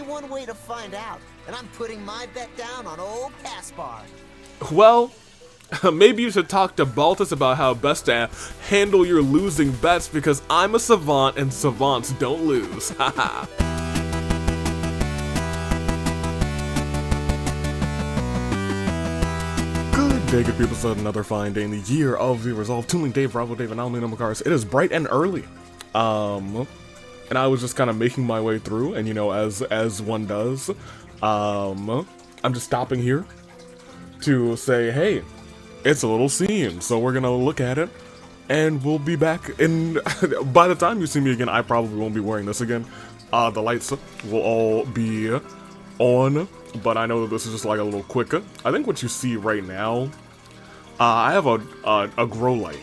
one way to find out, and I'm putting my bet down on old Caspar. Well, maybe you should talk to Baltus about how best to handle your losing bets, because I'm a savant and savants don't lose. Haha. Good day, good people. So another fine day in the year of the resolve. Tooling Dave, Bravo Dave, and Almy Number Cars. It is bright and early. And I was just kind of making my way through, and you know, as one does, I'm just stopping here to say, hey, it's a little scene, so we're gonna look at it, and we'll be back in. By the time you see me again, I probably won't be wearing this again. The lights will all be on, but I know that this is just like a little quicker. I think what you see right now, I have a grow light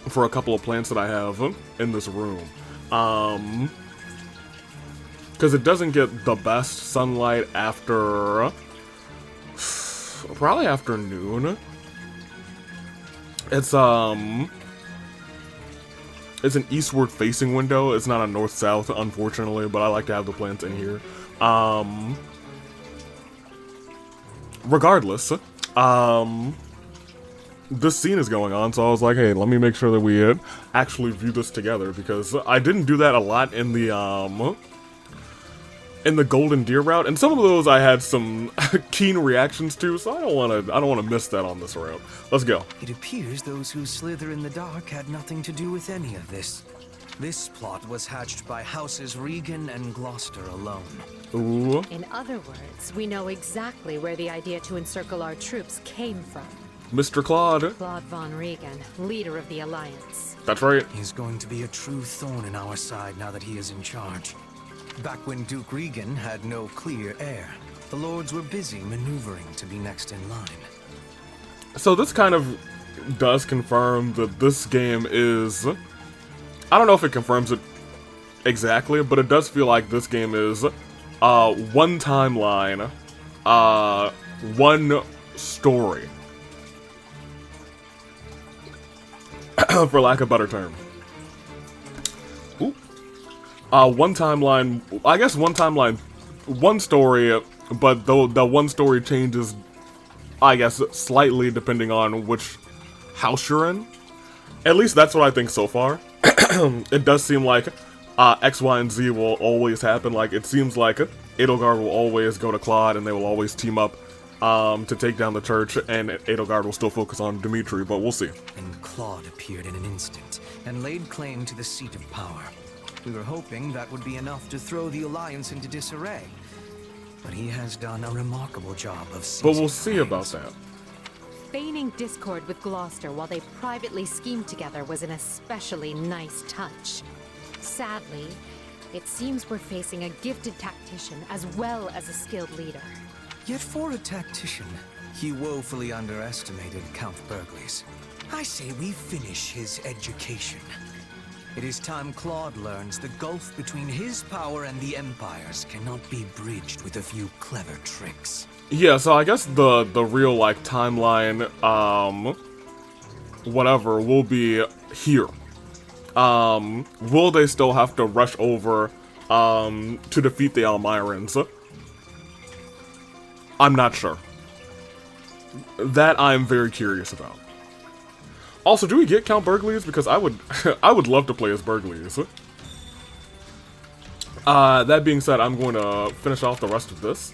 for a couple of plants that I have in this room. Because it doesn't get the best sunlight after probably afternoon. It's an eastward facing window. It's not a north-south, unfortunately, but I like to have the plants in here. Regardless, this scene is going on, so I was like, hey, let me make sure that we actually view this together, because I didn't do that a lot in the Golden Deer route, and some of those I had some keen reactions to, so I don't wanna miss that on this route. Let's go. It appears those who slither in the dark had nothing to do with any of this. This plot was hatched by Houses Regan and Gloucester alone. Ooh. In other words, we know exactly where the idea to encircle our troops came from. Mr. Claude. Claude von Regan, leader of the Alliance. That's right. He's going to be a true thorn in our side now that he is in charge. Back when Duke Regan had no clear heir, the lords were busy maneuvering to be next in line. So this kind of does confirm that this game is... I don't know if it confirms it exactly, but it does feel like this game is one timeline, one story. For lack of a better term. Ooh. One timeline, I guess one timeline, one story, but the one story changes, I guess, slightly depending on which house you're in. At least that's what I think so far. It does seem like X, Y, and Z will always happen. Like, it seems like Edelgard will always go to Claude, and they will always team up to take down the church, and Edelgard will still focus on Dimitri, but we'll see. And Claude appeared in an instant, and laid claim to the seat of power. We were hoping that would be enough to throw the Alliance into disarray. But he has done a remarkable job of seizing But we'll see about that. Feigning discord with Gloucester while they privately schemed together was an especially nice touch. Sadly, it seems we're facing a gifted tactician as well as a skilled leader. Yet for a tactician, he woefully underestimated Count Burgles. I say we finish his education. It is time Claude learns the gulf between his power and the Empire's cannot be bridged with a few clever tricks. Yeah, so I guess the real, like, timeline, whatever, will be here. Will they still have to rush over, to defeat the Almirans? I'm not sure. That I'm very curious about. Also, do we get Count Burgles? Because I would I would love to play as Burgles. That being said, I'm going to finish off the rest of this.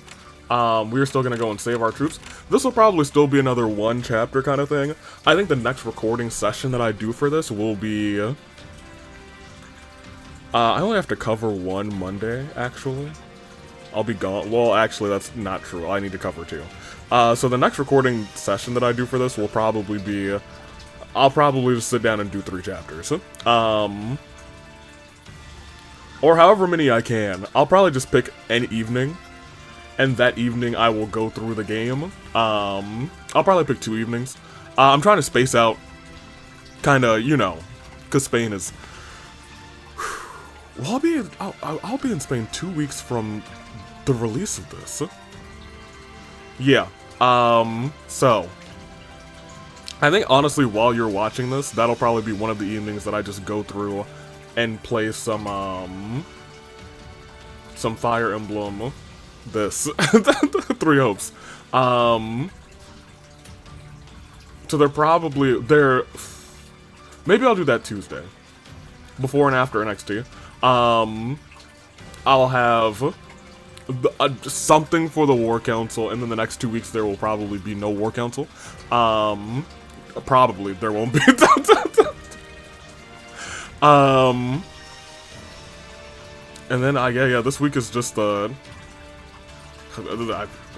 We're still going to go and save our troops. This will probably still be another one chapter kind of thing. I think the next recording session that I do for this will be... I only have to cover one Monday, actually. I'll be gone. Well, actually, that's not true. I need to cover two. So the next recording session that I do for this will probably be... I'll probably just sit down and do 3 chapters. Or however many I can. I'll probably just pick an evening. And that evening I will go through the game. I'll probably pick 2 evenings. I'm trying to space out, kinda, you know, because Spain is... Well, I'll be in Spain 2 weeks from the release of this. Yeah, so... I think, honestly, while you're watching this, that'll probably be one of the evenings that I just go through and play some some Fire Emblem, this, 3 hopes. So maybe I'll do that Tuesday, before and after NXT. I'll have something for the War Council, and then the next 2 weeks there will probably be no War Council. Probably there won't be. And then yeah, this week is just this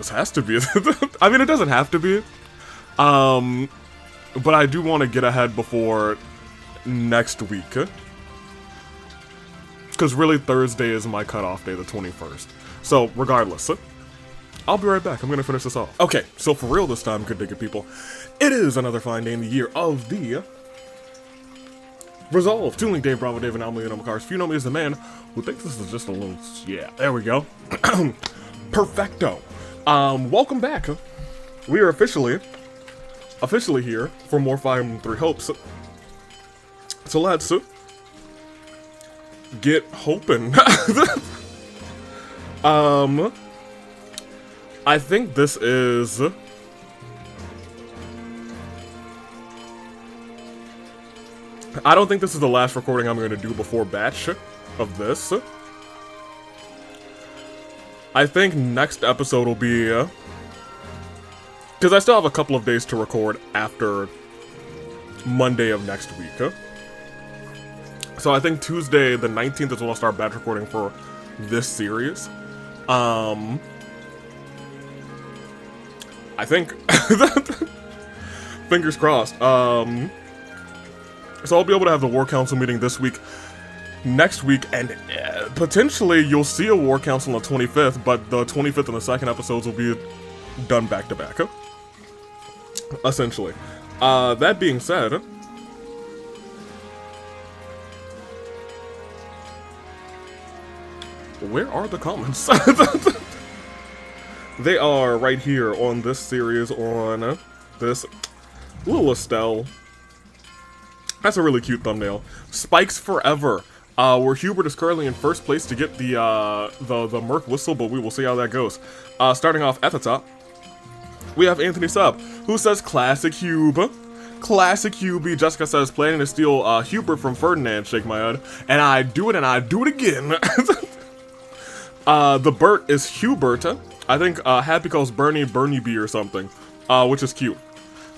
has to be. I mean, it doesn't have to be. But I do want to get ahead before next week. Because really, Thursday is my cutoff day, the 21st. So, regardless, I'll be right back. I'm going to finish this off. Okay, so for real this time, good people, it is another fine day in the year of the Resolve. Tooling Dave, Bravo Dave, and Emblem Cars. If you know me as the man who thinks this is just a little... Yeah, there we go. Perfecto. Welcome back. We are officially here for more Fire Emblem 3 Hopes. So let's get hoping. I think this is... I don't think this is the last recording I'm going to do before batch of this. I think next episode will be... because I still have a couple of days to record after Monday of next week. So I think Tuesday the 19th is when I'll start batch recording for this series. I think... Fingers crossed. So I'll be able to have the War Council meeting this week, next week, and potentially you'll see a War Council on the 25th, but the 25th and the second episodes will be done back to back. Essentially. That being said, where are the comments? They are right here on this series, on this little Estelle. That's a really cute thumbnail. Spikes Forever. Where Hubert is currently in first place to get the Merc Whistle, but we will see how that goes. Starting off at the top, we have Anthony Sub, who says, Classic Huuubie. Classic Huuubie. Jessica says, planning to steal Hubert from Ferdinand, shake my head. And I do it, and I do it again. The Bert is Hubert. I think Happy calls Bernie Bee or something, which is cute.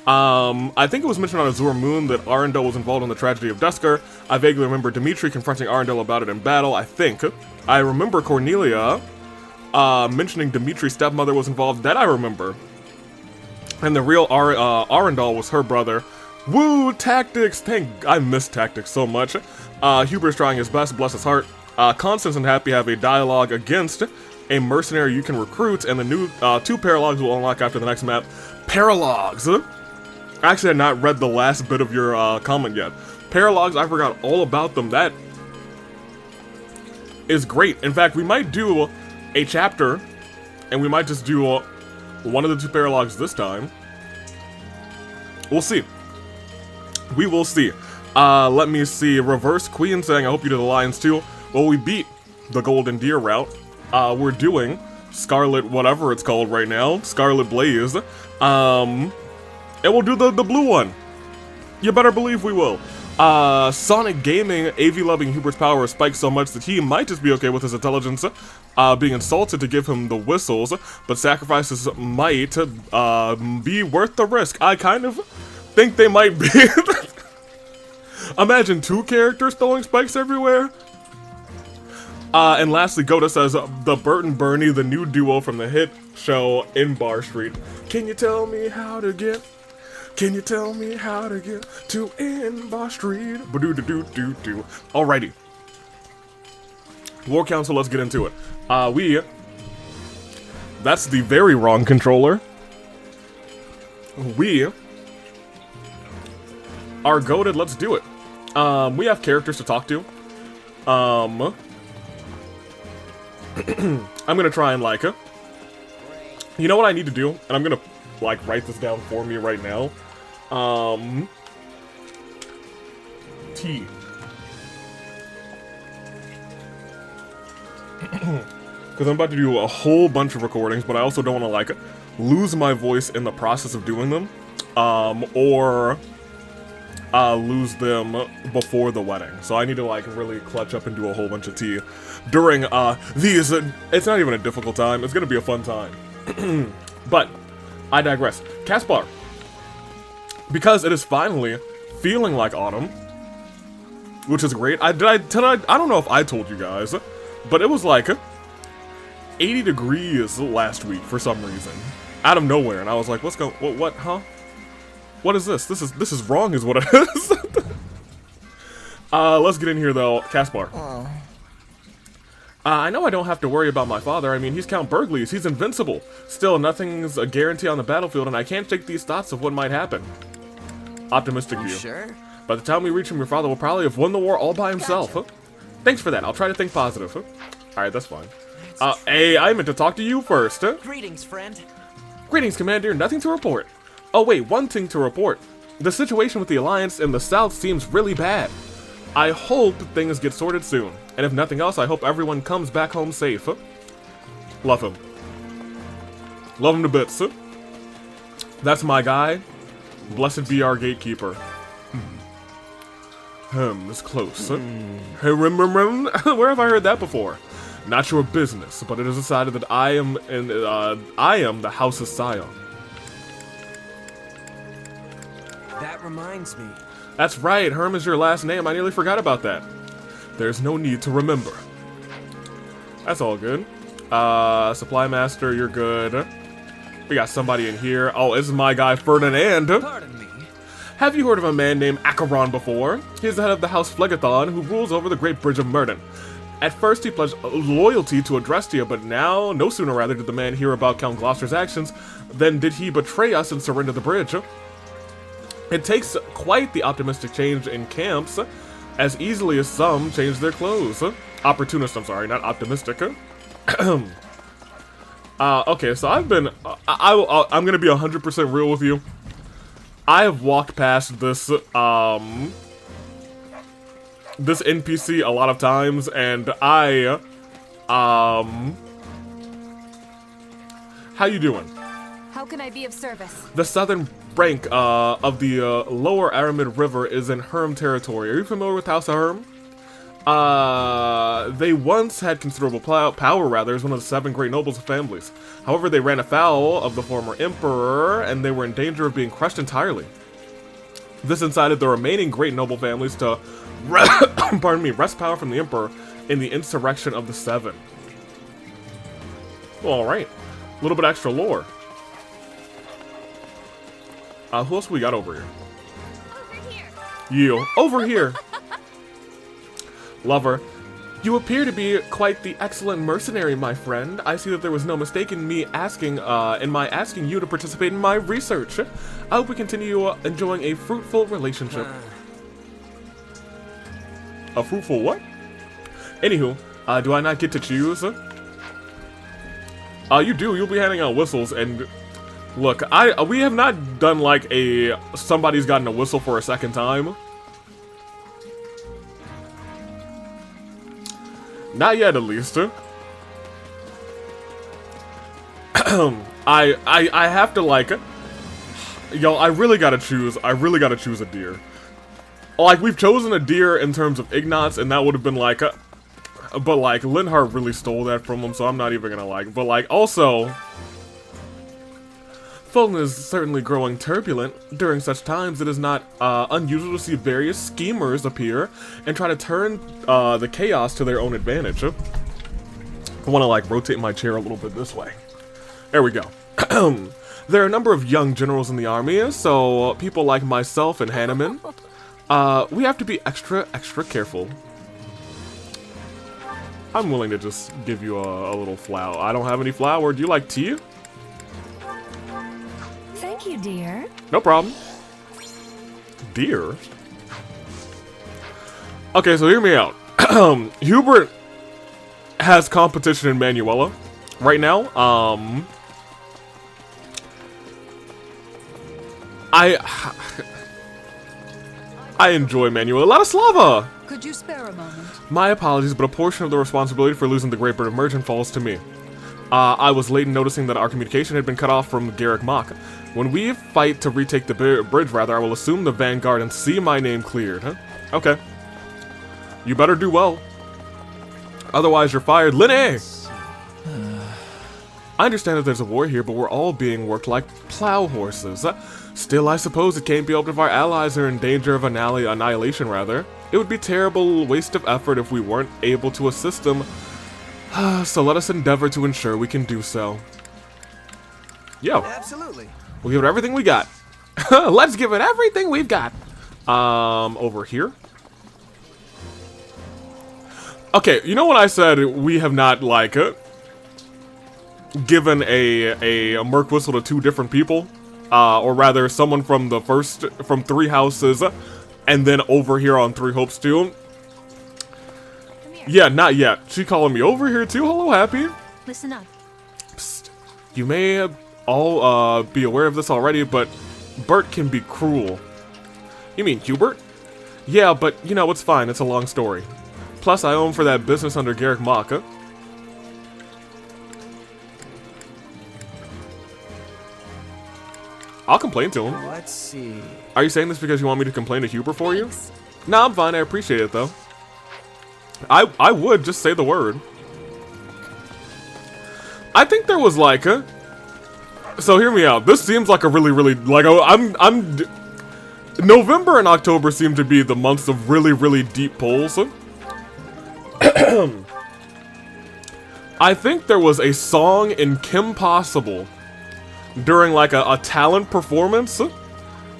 I think it was mentioned on Azure Moon that Arundel was involved in the tragedy of Duscar. I vaguely remember Dimitri confronting Arundel about it in battle, I think. I remember Cornelia mentioning Dimitri's stepmother was involved. That I remember. And the real Arundel was her brother. Woo! Tactics! I miss Tactics so much. Hubert's trying his best, bless his heart. Constance and Happy have a dialogue against a mercenary you can recruit, and the new 2 paralogs will unlock after the next map. Paralogs! I actually had not read the last bit of your comment yet. Paralogs, I forgot all about them. That is great. In fact, we might do a chapter, and we might just do one of the 2 paralogs this time. We'll see. We will see. Let me see. Reverse Queen saying, I hope you do the Lions too. Well, we beat the Golden Deer route. We're doing Scarlet, whatever it's called right now. Scarlet Blaze. And we'll do the blue one. You better believe we will. Sonic Gaming, AV loving Hubert's power spikes so much that he might just be okay with his intelligence being insulted to give him the whistles, but sacrifices might be worth the risk. I kind of think they might be. Imagine 2 characters throwing spikes everywhere. And lastly, Goda says, the Bert and Bernie, the new duo from the hit show In Bar Street. Can you tell me how to get... Can you tell me how to get to In Bar Street? Ba-do-do-do-do-do. Alrighty. War Council, let's get into it. That's the very wrong controller. We are goated, let's do it. We have characters to talk to. I'm gonna try and like... You know what I need to do? And I'm gonna, like, write this down for me right now. T. because I'm about to do a whole bunch of recordings, but I also don't want to, like, lose my voice in the process of doing them, or lose them before the wedding. So I need to, like, really clutch up and do a whole bunch of tea during, these, it's not even a difficult time, it's gonna be a fun time. But, I digress. Caspar, because it is finally feeling like autumn, which is great. I don't know if I told you guys, but it was like 80 degrees last week for some reason, out of nowhere, and I was like, "What's going? What? Huh? What is this? This is wrong, is what it is." Let's get in here though, Caspar. I know I don't have to worry about my father. I mean, he's Count Burgleys. He's invincible. Still, nothing's a guarantee on the battlefield, and I can't shake these thoughts of what might happen. Optimistic view. Sure? By the time we reach him, your father will probably have won the war all by himself. Gotcha. Thanks for that. I'll try to think positive. Alright, that's fine. Hey, I meant to talk to you first. Greetings, friend. Greetings, Commander. Nothing to report. Oh, wait, one thing to report. The situation with the Alliance in the South seems really bad. I hope things get sorted soon. And if nothing else, I hope everyone comes back home safe. Love him. Love him to bits. That's my guy. Blessed be our gatekeeper. It's close. Hey, where have I heard that before? Not your business, but it is decided that I am the House's scion. That reminds me. That's right, Herm is your last name. I nearly forgot about that. There's no need to remember. That's all good. Supply Master, you're good. We got somebody in here. Oh, this is my guy, Ferdinand. Pardon me. Have you heard of a man named Acheron before? He's the head of the House Phlegethon, who rules over the Great Bridge of Myrden. At first he pledged loyalty to Adrestia, but now, no sooner rather did the man hear about Count Gloucester's actions than did he betray us and surrender the bridge. It takes quite the optimistic change in camps, as easily as some change their clothes. Opportunist, I'm sorry, not optimistic. Okay, so I've been, I'm gonna be 100% real with you. I have walked past this, this NPC a lot of times, and how you doing? How can I be of service? The southern bank of the lower Aramid River is in Herm territory. Are you familiar with House of Herm? They once had considerable power, as one of the 7 great nobles of families. However, they ran afoul of the former emperor, and they were in danger of being crushed entirely. This incited the remaining great noble families to, pardon me, wrest power from the emperor in the insurrection of the 7. Well, alright. A little bit extra lore. Who else we got over here? Over here. You. Over here. Lover, you appear to be quite the excellent mercenary, my friend. I see that there was no mistake in me asking, asking you to participate in my research. I hope we continue enjoying a fruitful relationship. A fruitful what? Anywho, do I not get to choose? You do. You'll be handing out whistles, and look, we have not done like somebody's gotten a whistle for a second time. Not yet, at least. I have to, like, yo, I really gotta choose a deer. Like, we've chosen a deer in terms of Ignatz, and that would have been like, but like, Linhardt really stole that from him, so I'm not even gonna like, but like, also, Fulton is certainly growing turbulent. During such times, it is not unusual to see various schemers appear and try to turn the chaos to their own advantage. I want to like rotate my chair a little bit this way. There we go. There are a number of young generals in the army, so people like myself and Hanneman, we have to be extra careful. I'm willing to just give you a little flower. I don't have any flour. Do you like tea? Thank you, dear. No problem. Deer? Okay, so hear me out. Hubert has competition in Manuela right now. I enjoy Manuela. Ladislava! Could you spare a moment? My apologies, but a portion of the responsibility for losing the Great Bird Merchant falls to me. I was late in noticing that our communication had been cut off from Garrick Mach. When we fight to retake the bridge, I will assume the vanguard and see my name cleared. Huh? Okay. You better do well. Otherwise, you're fired. Linné! I understand that there's a war here, but we're all being worked like plow horses. Still, I suppose it can't be helped if our allies are in danger of annihilation, rather. It would be a terrible waste of effort if we weren't able to assist them. So let us endeavor to ensure we can do so. Yo. Absolutely. We'll give it everything we got. Let's give it everything we've got. Over here. Okay, you know when I said we have not, like, given a Merc Whistle to 2 different people? Or rather, someone from from 3 houses, and then over here on 3 Hopes too. Yeah, not yet. She calling me over here too? Hello, Happy. Listen up. Psst. You may all be aware of this already, but Bert can be cruel. You mean Hubert? Yeah, but you know, it's fine. It's a long story. Plus, I owe him for that business under Garrick Mach. I'll complain to him. Let's see. Are you saying this because you want me to complain to Hubert for you? Nah, I'm fine. I appreciate it, though. I would just say the word. I think there was like a... So hear me out. This seems like a really like November and October seem to be the months of really deep pulls. I think there was a song in Kim Possible during like a talent performance, and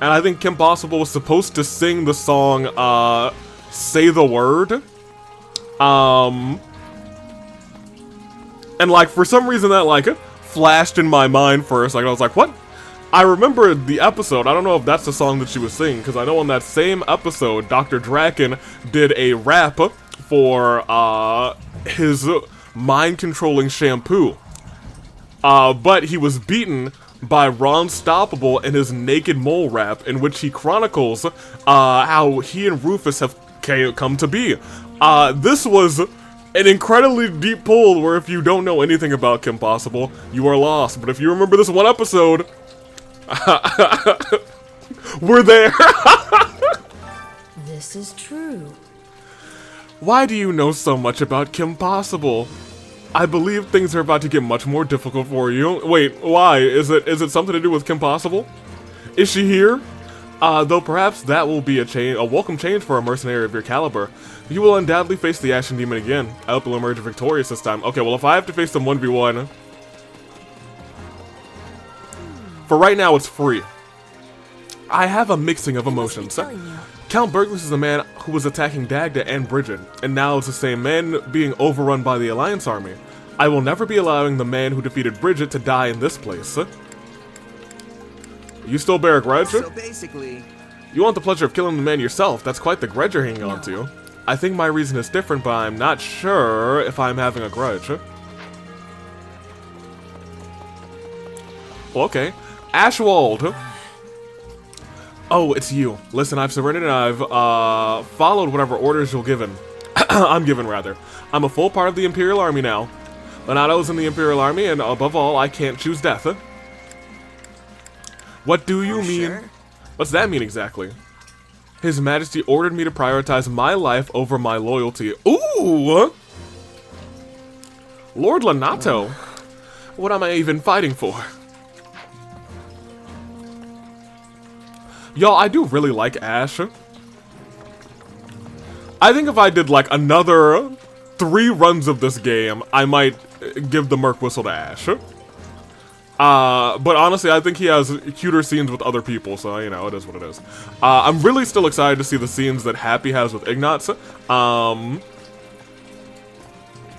I think Kim Possible was supposed to sing the song Say the Word. And like for some reason that like flashed in my mind first. Like I was like, what? I remember the episode. I don't know if that's the song that she was singing, because I know on that same episode, Dr. Draken did a rap for his mind-controlling shampoo. But he was beaten by Ron Stoppable in his Naked Mole rap, in which he chronicles how he and Rufus have come to be. This was an incredibly deep pull where if you don't know anything about Kim Possible, you are lost. But if you remember this one episode, we're there. This is true. Why do you know so much about Kim Possible? I believe things are about to get much more difficult for you. Wait, why? Is it something to do with Kim Possible? Is she here? Though perhaps that will be a welcome change for a mercenary of your caliber. You will undoubtedly face the Ashen Demon again. I hope you'll emerge victorious this time. Okay, well if I have to face them 1v1... For right now, it's free. I have a mixing of emotions. Count Burglus is a man who was attacking Dagda and Bridget, and now it's the same man being overrun by the Alliance army. I will never be allowing the man who defeated Bridget to die in this place. You still bear a grudge? So basically... You want the pleasure of killing the man yourself. That's quite the grudge you're hanging on to. I think my reason is different, but I'm not sure if I'm having a grudge. Well, okay. Ashwald. Oh, it's you. Listen, I've surrendered and I've followed whatever orders you're given. I'm given, rather. I'm a full part of the Imperial Army now. Lenato's in the Imperial Army, and above all, I can't choose death. What do you mean? Sure. What's that mean exactly? His Majesty ordered me to prioritize my life over my loyalty. Ooh! Lord Lenato. What am I even fighting for? Y'all, I do really like Ash. I think if I did like another 3 runs of this game, I might give the Merc Whistle to Ash. But honestly, I think he has cuter scenes with other people, so, you know, it is what it is. I'm really still excited to see the scenes that Happy has with Ignatz.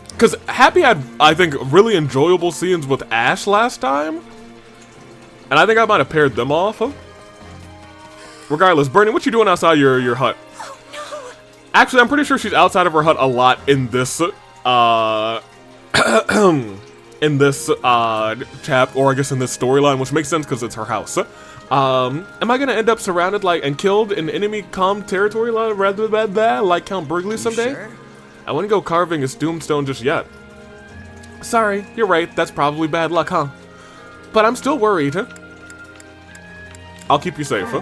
Because Happy had, I think, really enjoyable scenes with Ash last time. And I think I might have paired them off. Regardless, Bernie, what you doing outside your hut? Oh no! Actually, I'm pretty sure she's outside of her hut a lot in this, in this chap, or I guess in this storyline, which makes sense because it's her house. Am I gonna end up surrounded and killed in enemy calm territory rather than that, like Count Burgley someday? Sure? I wouldn't go carving his tombstone just yet. Sorry, you're right. That's probably bad luck, huh? But I'm still worried. I'll keep you safe.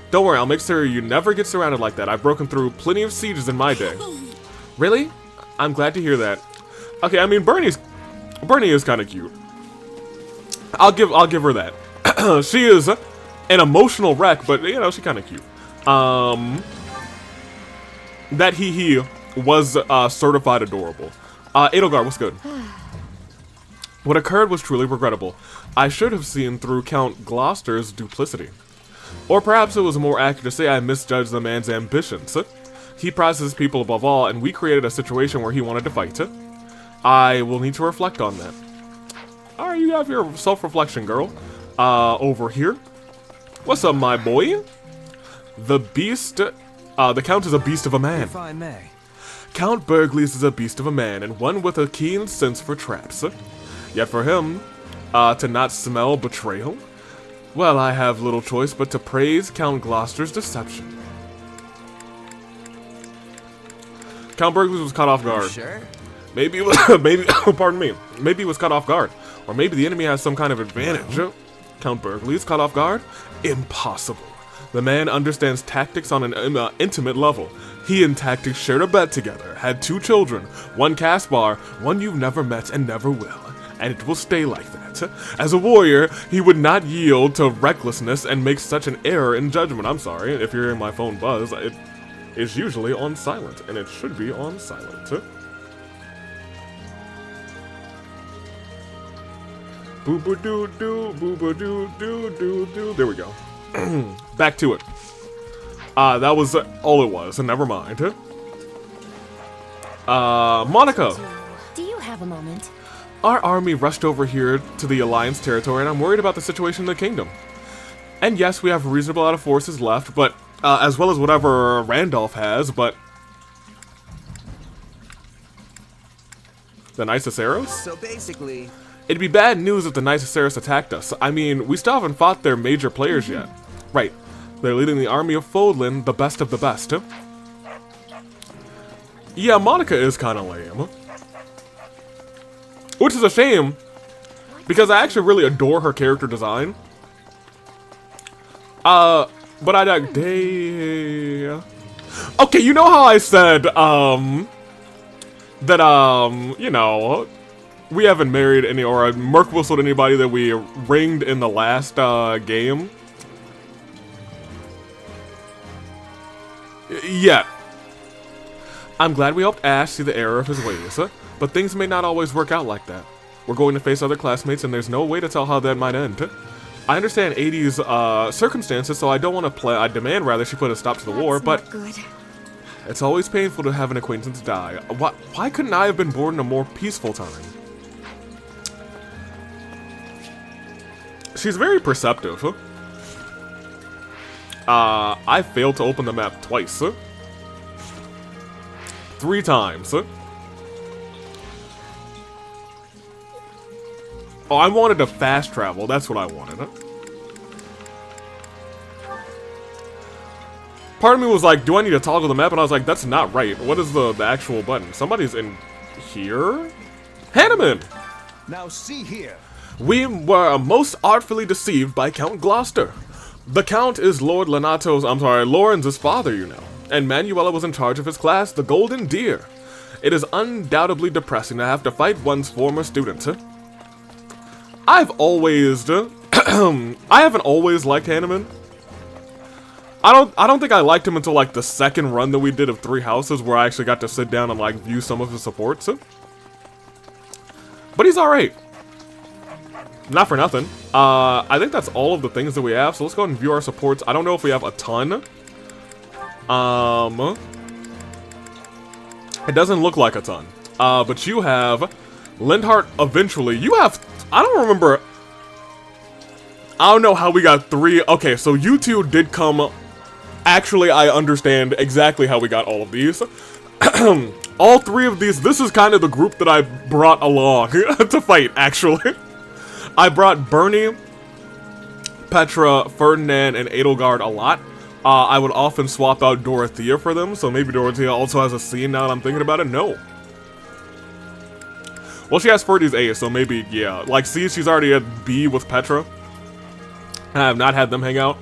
Don't worry, I'll make sure you never get surrounded like that. I've broken through plenty of sieges in my day. Really? I'm glad to hear that. Okay, I mean Bernie is kind of cute. I'll give her that. She is an emotional wreck, but you know, she's kind of cute. That he was certified adorable. Edelgard, what's good? What occurred was truly regrettable. I should have seen through Count Gloucester's duplicity. Or perhaps it was more accurate to say I misjudged the man's ambitions. He prizes his people above all, and we created a situation where he wanted to fight. I will need to reflect on that. Alright, you have your self-reflection, girl. Over here. What's up, my boy? The beast, the Count is a beast of a man. If I may. Count Burgles is a beast of a man, and one with a keen sense for traps. Yet for him, to not smell betrayal, well, I have little choice but to praise Count Gloucester's deception. Count Burgles was caught off guard. Sure? Maybe, pardon me, maybe he was caught off guard. Or maybe the enemy has some kind of advantage. Count Burgles caught off guard? Impossible. The man understands tactics on an intimate level. He and Tactics shared a bed together, had 2 children, 1 Caspar, one you've never met and never will. And it will stay like that. As a warrior, he would not yield to recklessness and make such an error in judgment. I'm sorry, if you're hearing my phone buzz, it is usually on silent, and it should be on silent. Boo-ba-doo-doo, boo-ba-doo-doo-doo-doo. There we go. Back to it. That was all it was, and never mind. Monica! Do you have a moment? Our army rushed over here to the Alliance territory, and I'm worried about the situation in the kingdom. And yes, we have a reasonable amount of forces left, but as well as whatever Randolph has, but the Nicesaros? So basically, It'd be bad news if the Nicesaros attacked us. I mean, we still haven't fought their major players yet. Right. They're leading the army of Fodlan, the best of the best. Yeah, Monica is kind of lame. Which is a shame, because I actually really adore her character design. But I don't... Okay, you know how I said, that, you know, we haven't married any, or Merc whistled anybody that we ringed in the last, game? Yeah. I'm glad we helped Ash see the error of his ways, but things may not always work out like that. We're going to face other classmates, and there's no way to tell how that might end. I understand 80's circumstances, so I don't want to play. I demand rather she put a stop to the war, but good. It's always painful to have an acquaintance die. Why couldn't I have been born in a more peaceful time? She's very perceptive. I failed to open the map twice. 3 times. Oh, I wanted to fast travel. That's what I wanted. Part of me was like, do I need to toggle the map? And I was like, that's not right. What is the actual button? Somebody's in here? Hanneman! now see here. We were most artfully deceived by Count Gloucester. The Count is Lord Lawrence's father, you know. And Manuela was in charge of his class, the Golden Deer. It is undoubtedly depressing to have to fight one's former students. I've always, I haven't always liked Hanneman. I don't think I liked him until like the second run that we did of 3 Houses, where I actually got to sit down and like view some of his supports. But he's alright. Not for nothing. I think that's all of the things that we have, so let's go ahead and view our supports. I don't know if we have a ton. It doesn't look like a ton. But you have Lindhart eventually. You have, I don't remember. I don't know how we got 3. Okay, so you 2 did come. Actually, I understand exactly how we got all of these. all three of these, this is kind of the group that I brought along to fight, actually. I brought Bernie, Petra, Ferdinand, and Edelgard a lot. I would often swap out Dorothea for them, so maybe Dorothea also has a scene now that I'm thinking about it. No. Well, she has Ferdy's A, so maybe, yeah. Like, see, she's already at B with Petra. I have not had them hang out.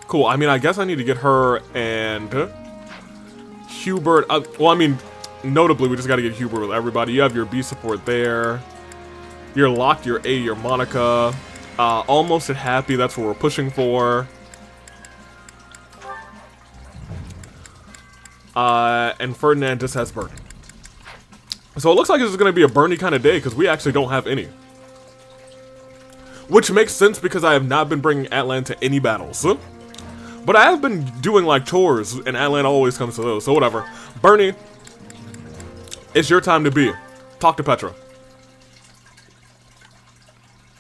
Cool, I mean, I guess I need to get her and Hubert. Well, I mean, notably, we just gotta get Hubert with everybody. You have your B support there. You're Locke, your A, your Monica. Almost at Happy, that's what we're pushing for. And Ferdinand just has Bernie. So it looks like this is going to be a Bernie kind of day, because we actually don't have any. Which makes sense, because I have not been bringing Atlan to any battles. But I have been doing, like, chores, and Atlan always comes to those, so whatever. Bernie, it's your time to be. Talk to Petra.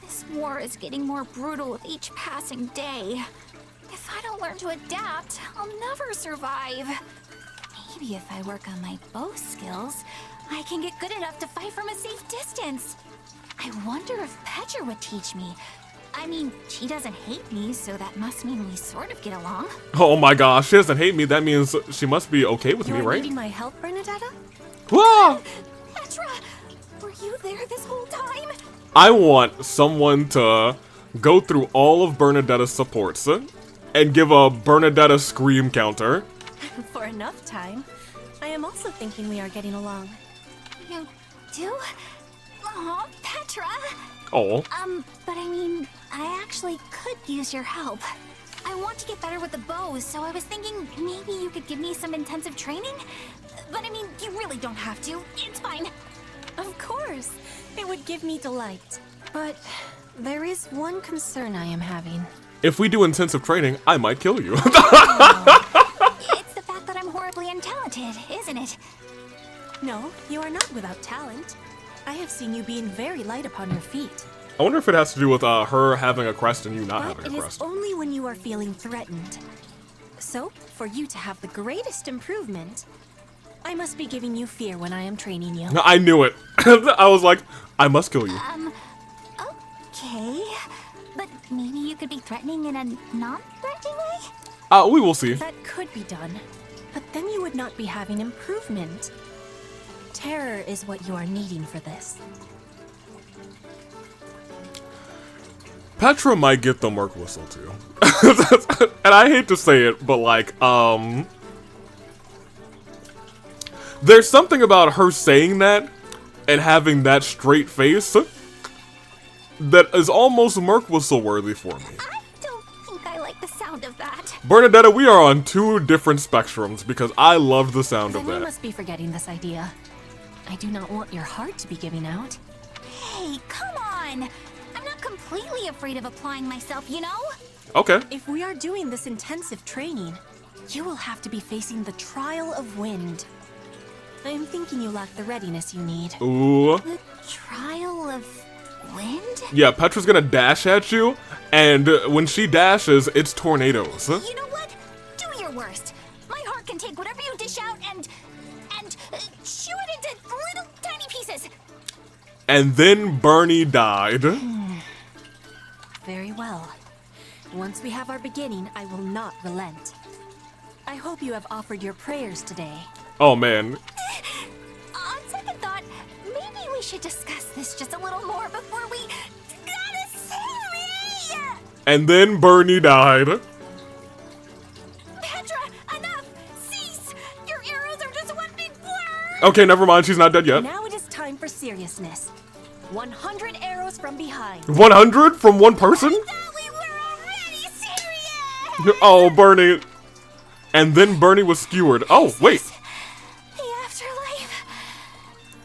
This war is getting more brutal with each passing day. If I don't learn to adapt, I'll never survive. Maybe if I work on my bow skills, I can get good enough to fight from a safe distance. I wonder if Petra would teach me. I mean, she doesn't hate me, so that must mean we sort of get along. Oh my gosh, she doesn't hate me. That means she must be okay with me, right? You're needing my help, Bernadetta? Whoa! Petra, were you there this whole time? I want someone to go through all of Bernadetta's supports and give a Bernadetta scream counter. For enough time. I am also thinking we are getting along. You do? Aw, Petra. Oh. But I mean, I actually could use your help. I want to get better with the bows, so I was thinking maybe you could give me some intensive training? But I mean, you really don't have to. It's fine. Of course. It would give me delight. But there is one concern I am having. If we do intensive training, I might kill you. It's the fact that I'm horribly untalented, isn't it? No, you are not without talent. I have seen you being very light upon your feet. I wonder if it has to do with her having a crest and you not But having it a is crest. only when you are feeling threatened. So, for you to have the greatest improvement, I must be giving you fear when I am training you. I knew it. I was like, I must kill you. Okay. But maybe you could be threatening in a non-threatening way? We will see. That could be done, but then you would not be having improvement. Terror is what you are needing for this. Petra might get the Merc Whistle too. And I hate to say it, but like, there's something about her saying that and having that straight face that is almost Merc Whistle worthy for me. I don't think I like the sound of that. Bernadetta, we are on two different spectrums because I love the sound Then of you that. must be forgetting this idea. I do not want your heart to be giving out. Hey, come on! I'm not completely afraid of applying myself, you know? Okay. If we are doing this intensive training, you will have to be facing the trial of wind. I am thinking you lack the readiness you need. Ooh. The trial of wind? Yeah, Petra's gonna dash at you, and when she dashes, it's tornadoes. You know what? Do your worst. My heart can take whatever you dish out and chew it into little tiny pieces. And then Bernie died. Very well. Once we have our beginning, I will not relent. I hope you have offered your prayers today. Oh man. On second thought, maybe we should discuss this just a little more before we gotta say. And then Bernie died. Petra, enough! Cease! Your arrows are just one big blur! Okay, never mind, she's not dead yet. Now it is time for seriousness. 100 arrows from behind. 100 from one person? I thought we were already serious! Oh, Bernie. And then Bernie was skewered. Oh, wait. The afterlife?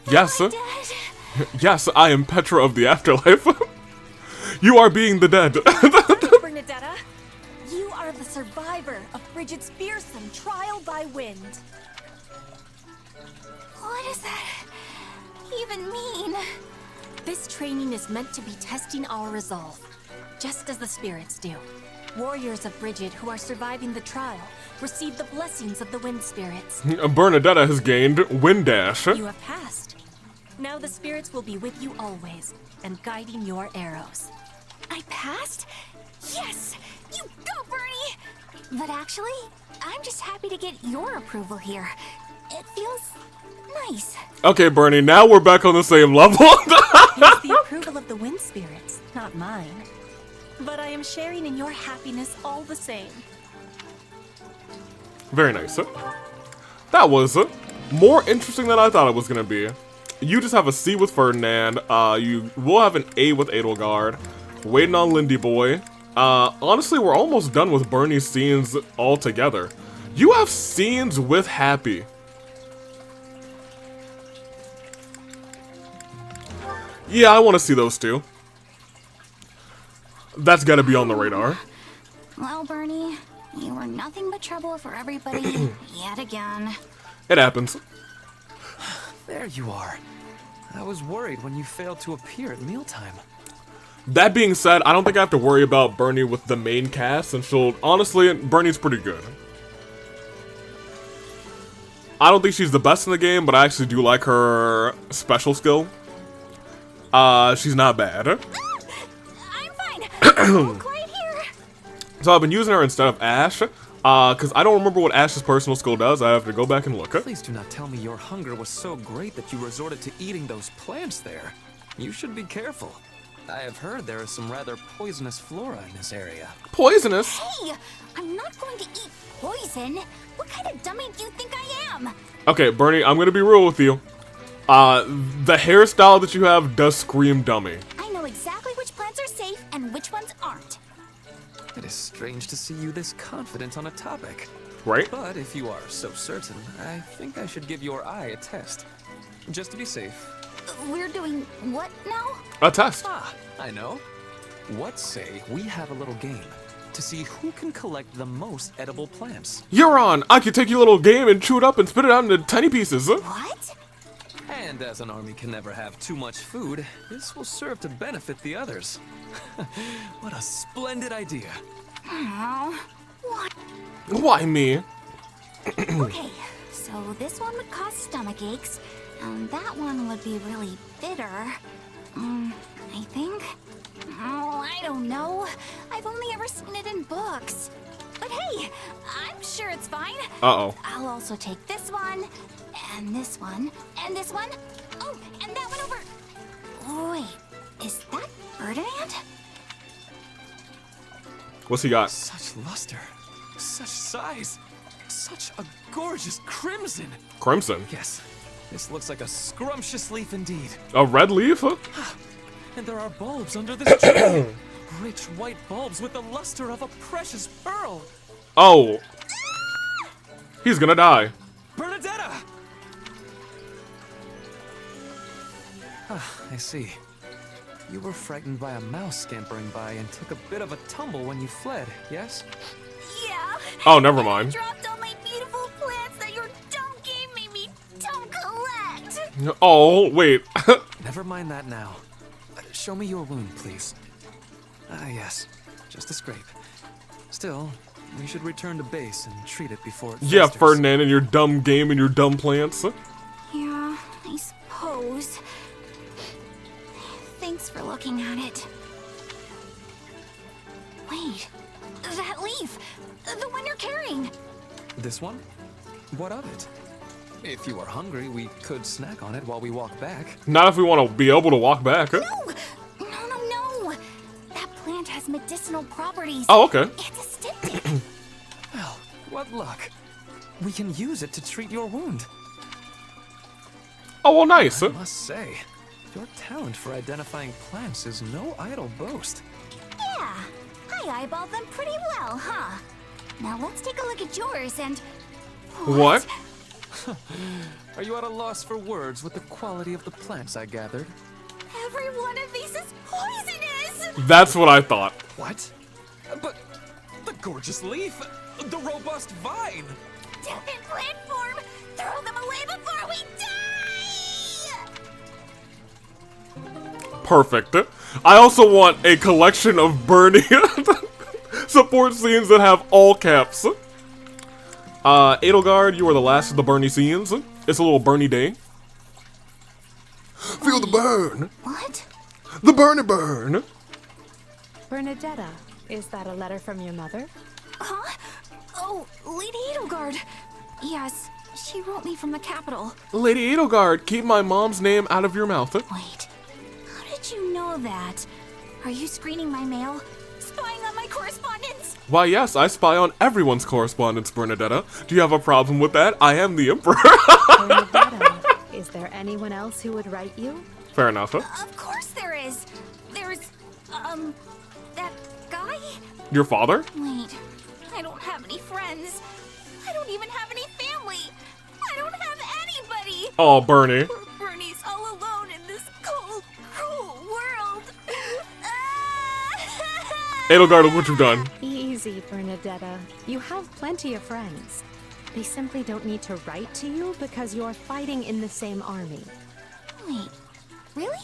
Yes. Am I dead? Yes, I am Petra of the afterlife. You are being the dead. Bernadetta, you are the survivor of Bridget's fearsome trial by wind. What does that even mean? This training is meant to be testing our resolve, just as the spirits do. Warriors of Brigid who are surviving the trial receive the blessings of the wind spirits. Bernadetta has gained Wind Dash. You have passed. Now the spirits will be with you always and guiding your arrows. I passed? Yes! You go, Bernie! But actually, I'm just happy to get your approval here. It feels nice. Okay, Bernie, now we're back on the same level. It's the approval of the wind spirits, not mine. But I am sharing in your happiness all the same. Very nice. That was more interesting than I thought it was going to be. You just have a C with Ferdinand. You will have an A with Edelgard. Waiting on Lindy Boy. Honestly, we're almost done with Bernie's scenes altogether. You have scenes with Happy. Yeah, I want to see those two. That's got to be on the radar. Well, Bernie, you were nothing but trouble for everybody yet again. It happens. There you are. I was worried when you failed to appear at mealtime. That being said, I don't think I have to worry about Bernie with the main cast, and honestly, Bernie's pretty good. I don't think she's the best in the game, but I actually do like her special skill. She's not bad. I'm fine. All quiet here. So I've been using her instead of Ash, because I don't remember what Ash's personal skill does. I have to go back and look. Please do not tell me your hunger was so great that you resorted to eating those plants there. You should be careful. I have heard there is some rather poisonous flora in this area. Poisonous? Hey, I'm not going to eat poison. What kind of dummy do you think I am? Okay, Bernie, I'm going to be real with you. The hairstyle that you have does scream dummy. I know exactly which plants are safe and which ones aren't. It is strange to see you this confident on a topic. Right? But if you are so certain, I think I should give your eye a test. Just to be safe. We're doing what now? A test. Ah, I know. What say we have a little game to see who can collect the most edible plants? You're on! I could take your little game and chew it up and spit it out into tiny pieces. What? And as an army can never have too much food, this will serve to benefit the others. What a splendid idea. Oh, what? Why me? Okay, so this one would cause stomach aches, and that one would be really bitter. I think. Oh, I don't know. I've only ever seen it in books. But hey, I'm sure it's fine. Uh-oh. I'll also take this one, and this one, and this one. Oh, and that one over. Wait, is that Ferdinand? What's he got? Such luster, such size, such a gorgeous crimson. Crimson. Yes, this looks like a scrumptious leaf indeed. A red leaf? And there are bulbs under this tree. Rich white bulbs with the luster of a precious pearl. Oh. He's gonna die. Bernadetta! I see. You were frightened by a mouse scampering by and took a bit of a tumble when you fled, yes? Yeah. Oh, never mind. Dropped all my beautiful plants that your dumb game made me don't collect. Oh, wait. Never mind that now. Show me your wound, please. Ah, yes. Just a scrape. Still, we should return to base and treat it before it Yeah, festers. Ferdinand and your dumb game and your dumb plants. Yeah, I suppose. Thanks for looking at it. Wait, that leaf! The one you're carrying! This one? What of it? If you are hungry, we could snack on it while we walk back. Not if we want to be able to walk back. No! No! That plant has medicinal properties. Oh, okay. It's a styptic. Well, what luck. We can use it to treat your wound. Oh, well, nice. I must say, your talent for identifying plants is no idle boast. Yeah, I eyeballed them pretty well, huh? Now let's take a look at yours and... What? Are you at a loss for words with the quality of the plants I gathered? Every one of these is poisonous! That's what I thought. What? But the gorgeous leaf, the robust vine. Death in plant form! Throw them away before we die! Perfect. I also want a collection of Bernie Support scenes that have all caps. Edelgard, you are the last of the Bernie scenes. It's a little Bernie day. Feel the burn. What? The burn. Bernadetta, is that a letter from your mother? Huh? Oh, Lady Edelgard. Yes, she wrote me from the capital. Lady Edelgard, keep my mom's name out of your mouth. Wait, how did you know that? Are you screening my mail? Spying on my correspondence? Why, yes, I spy on everyone's correspondence, Bernadetta. Do you have a problem with that? I am the Emperor. Bernadetta, is there anyone else who would write you? Fair enough. Of course there is. There's, that guy? Your father? Wait, I don't have any friends. I don't even have any family. I don't have anybody. Oh, Bernie. Poor Bernie's all alone in this cold, cruel world. Edelgard, look what you've done. Easy, Bernadetta. You have plenty of friends. They simply don't need to write to you because you're fighting in the same army. Wait, really?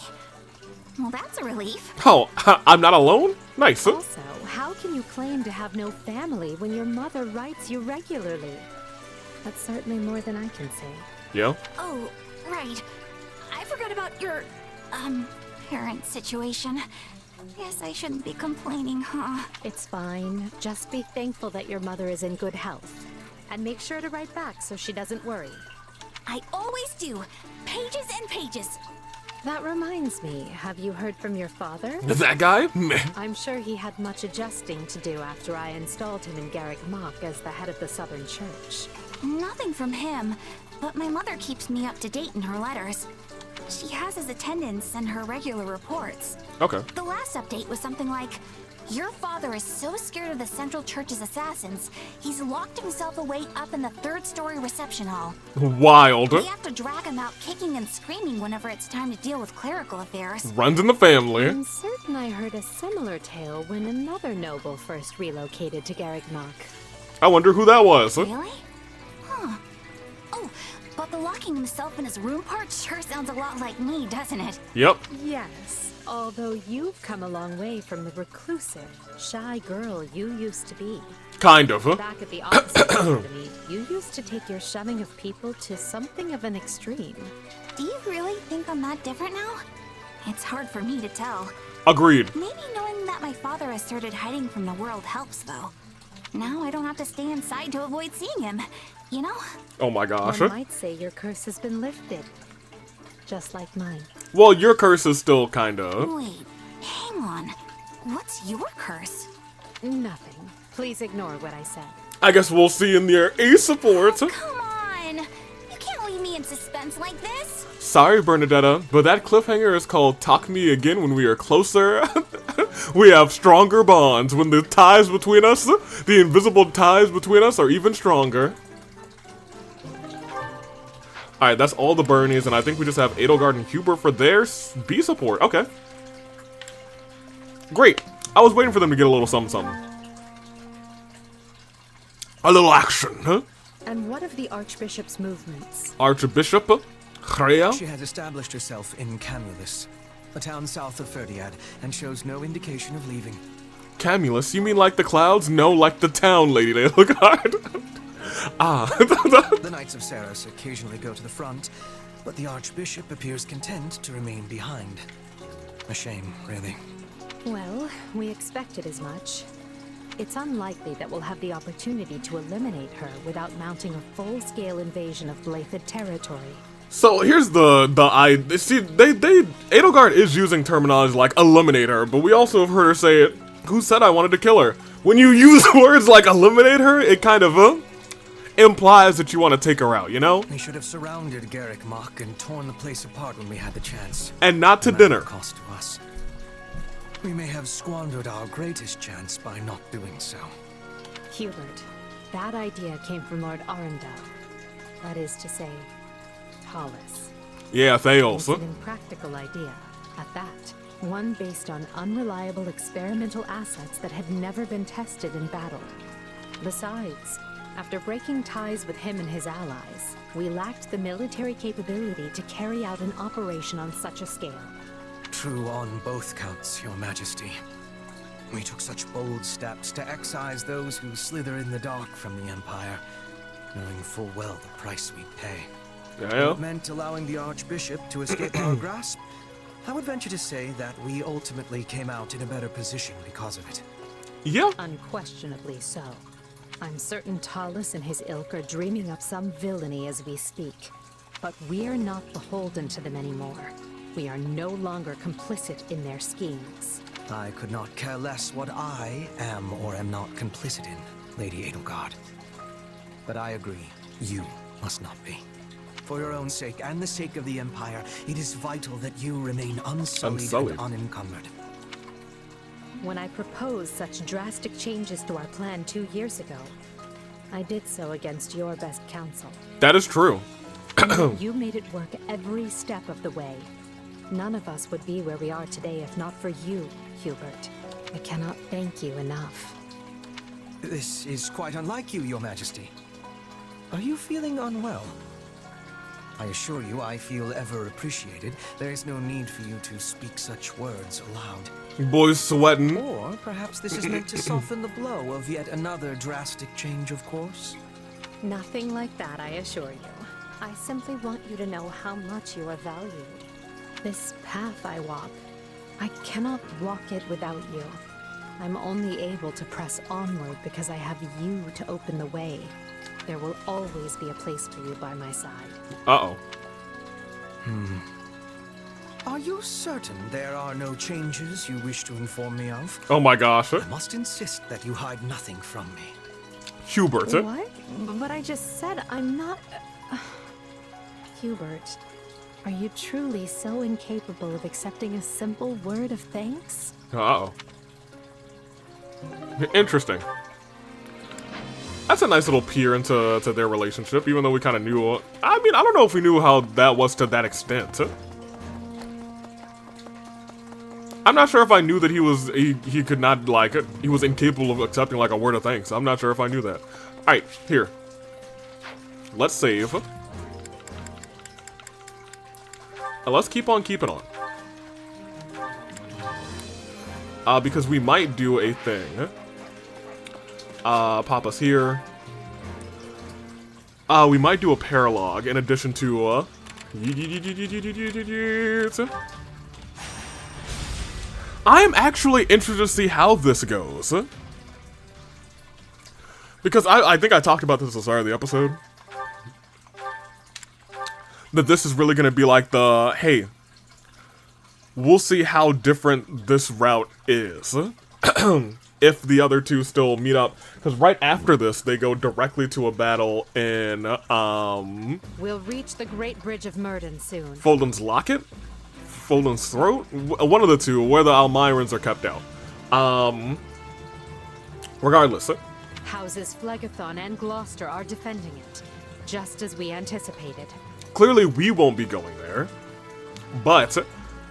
Well, that's a relief. Oh, I'm not alone? Nice. Also, how can you claim to have no family when your mother writes you regularly? That's certainly more than I can say. Yeah? Oh, right. I forgot about your, parent situation. Guess I shouldn't be complaining, huh? It's fine. Just be thankful that your mother is in good health. And make sure to write back so she doesn't worry. I always do. Pages and pages. That reminds me, have you heard from your father? That guy? Meh. I'm sure he had much adjusting to do after I installed him in Garrick Mach as the head of the Southern Church. Nothing from him, but my mother keeps me up to date in her letters. She has his attendance and her regular reports. Okay. The last update was something like, your father is so scared of the Central Church's assassins, he's locked himself away up in the third-story reception hall. Wild. We have to drag him out kicking and screaming whenever it's time to deal with clerical affairs. Runs in the family. I'm certain I heard a similar tale when another noble first relocated to Garrick Mach. I wonder who that was. Really? Huh. Oh, but the locking himself in his room part sure sounds a lot like me, doesn't it? Yep. Yes, although you've come a long way from the reclusive, shy girl you used to be. Kind of. Back at the Officer Academy, you used to take your shoving of people to something of an extreme. Do you really think I'm that different now? It's hard for me to tell. Agreed. Maybe knowing that my father has started hiding from the world helps, though. Now I don't have to stay inside to avoid seeing him, you know? Oh my gosh. One might say your curse has been lifted. Just like mine. Well, your curse is still kinda. Wait, hang on. What's your curse? Nothing. Please ignore what I said. I guess we'll see in their support. Come on! You can't leave me in suspense like this! Sorry, Bernadetta, but that cliffhanger is called Talk Me Again When We Are Closer. We have stronger bonds when the ties between us, the invisible ties between us, are even stronger. Alright, that's all the Bernies, and I think we just have Edelgard and Huuubie for their B support. Okay. Great. I was waiting for them to get a little something something. A little action, huh? And what of the Archbishop's movements? Archbishop? Freya? She has established herself in Camulus, a town south of Ferdiad, and shows no indication of leaving. Camulus? You mean like the clouds? No, like the town, Lady Edelgard. Ah. The Knights of Ceres occasionally go to the front, but the Archbishop appears content to remain behind. A shame, really. Well, we expected as much. It's unlikely that we'll have the opportunity to eliminate her without mounting a full-scale invasion of Blathed territory. So here's see, Edelgard is using terminology like eliminate her, but we also have heard her say it. Who said I wanted to kill her? When you use words like eliminate her, it kind of implies that you want to take her out, you know? We should have surrounded Garrick Mach and torn the place apart when we had the chance. And not to No matter dinner. the cost to us. We may have squandered our greatest chance by not doing so. Hubert, that idea came from Lord Arundel. That is to say, Tallis. Yeah, Thales. It's an impractical idea, at that. One based on unreliable experimental assets that had never been tested in battle. Besides, after breaking ties with him and his allies, we lacked the military capability to carry out an operation on such a scale. True on both counts, Your Majesty. We took such bold steps to excise those who slither in the dark from the Empire, knowing full well the price we'd pay. Yeah. It meant allowing the Archbishop to escape our grasp. I would venture to say that we ultimately came out in a better position because of it. Yeah. Unquestionably so. I'm certain Talus and his ilk are dreaming up some villainy as we speak. But we're not beholden to them anymore. We are no longer complicit in their schemes. I could not care less what I am or am not complicit in, Lady Edelgard. But I agree, you must not be. For your own sake and the sake of the Empire, it is vital that you remain unsullied. And unencumbered. When I proposed such drastic changes to our plan 2 years ago, I did so against your best counsel. That is true. You made it work every step of the way. None of us would be where we are today if not for you, Hubert. I cannot thank you enough. This is quite unlike you, Your Majesty. Are you feeling unwell? I assure you I feel ever appreciated. There is no need for you to speak such words aloud. Boy's sweating. Or perhaps this is meant to soften the blow of yet another drastic change of course? Nothing like that, I assure you. I simply want you to know how much you are valued. This path I walk, I cannot walk it without you. I'm only able to press onward because I have you to open the way. There will always be a place for you by my side. Uh-oh. Are you certain there are no changes you wish to inform me of? Oh my gosh. I must insist that you hide nothing from me. Hubert. What? But I just said I'm not... Hubert, are you truly so incapable of accepting a simple word of thanks? Uh-oh. Interesting. That's a nice little peer into their relationship, even though we kind of knew... I mean, I don't know if we knew how that was to that extent. I'm not sure if I knew that he could not, like, he was incapable of accepting, like, a word of thanks. I'm not sure if I knew that. Alright, here. Let's save. And let's keep on keeping on. Because we might do a thing. Pop us here. We might do a paralogue in addition to, I am actually interested to see how this goes. Because I think I talked about this at the start of the episode. That this is really going to be like the, hey, we'll see how different this route is. If the other two still meet up. Because right after this, they go directly to a battle in, We'll reach the Great Bridge of Murden soon. Fulden's Locket? Fulden's Throat? One of the two, where the Almirans are kept out. Regardless. Houses Phlegethon and Gloucester are defending it, just as we anticipated. Clearly, we won't be going there. But,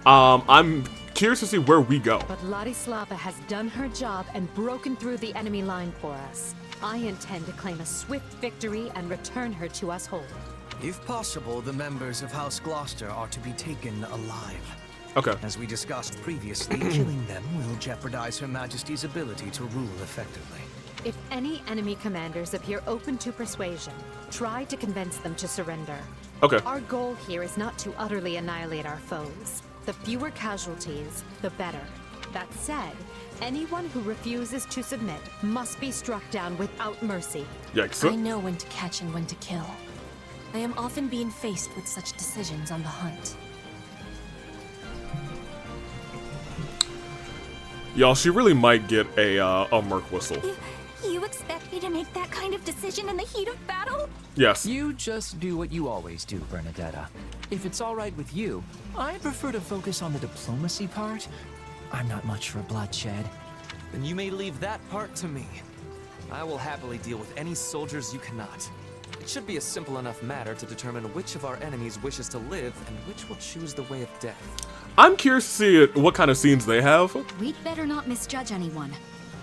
I'm curious to see where we go. But Ladislava has done her job and broken through the enemy line for us. I intend to claim a swift victory and return her to us whole. If possible, the members of House Gloucester are to be taken alive. Okay. As we discussed previously, killing them will jeopardize Her Majesty's ability to rule effectively. If any enemy commanders appear open to persuasion, try to convince them to surrender. Okay. Our goal here is not to utterly annihilate our foes. The fewer casualties, the better. That said, anyone who refuses to submit must be struck down without mercy. Yikes. I know when to catch and when to kill. I am often being faced with such decisions on the hunt. Y'all, she really might get a Merc whistle. You expect me to make that kind of decision in the heat of battle? Yes. You just do what you always do, Bernadetta. If it's all right with you, I prefer to focus on the diplomacy part. I'm not much for bloodshed. Then you may leave that part to me. I will happily deal with any soldiers you cannot. It should be a simple enough matter to determine which of our enemies wishes to live and which will choose the way of death. I'm curious to see what kind of scenes they have. We'd better not misjudge anyone.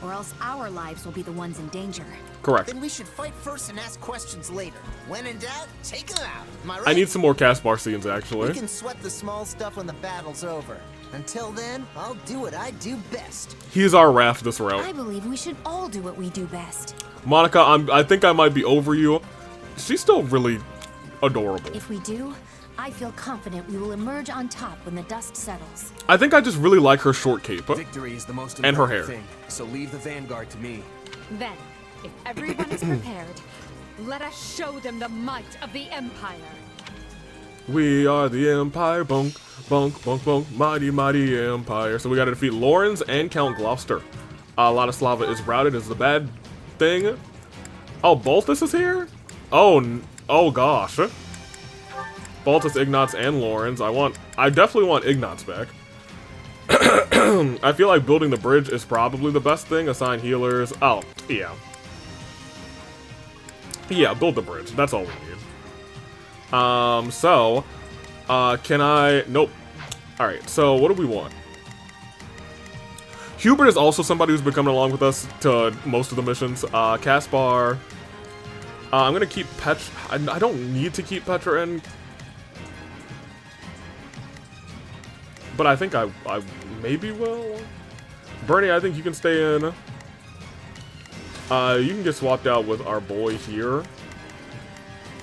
or else our lives will be the ones in danger. Correct. Then we should fight first and ask questions later. When in doubt, take them out. Am I right? I need some more Caspar scenes, actually. We can sweat the small stuff when the battle's over. Until then, I'll do what I do best. He's our Raph this route. I believe we should all do what we do best. Monica, I think I might be over you. She's still really adorable. If we do, I feel confident we will emerge on top when the dust settles. I think I just really like her short cape. Victory is the most And her important hair. thing, so leave the vanguard to me. Then, if everyone is prepared, let us show them the might of the Empire. We are the Empire, bunk, bunk, bunk, bunk, mighty, mighty Empire. So we gotta defeat Lorenz and Count Gloucester. Ladislava is routed is the bad thing. Oh, Baltus is here? Oh gosh. Baltus, Ignatz, and Lorenz. I definitely want Ignatz back. I feel like building the bridge is probably the best thing. Assign healers. Oh, yeah. Yeah, build the bridge. That's all we need. Can I... Nope. Alright, so what do we want? Hubert is also somebody who's been coming along with us to most of the missions. Caspar. I'm gonna keep Petra... I don't need to keep Petra in. But I think I maybe will. Bernie, I think you can stay in. You can get swapped out with our boy here,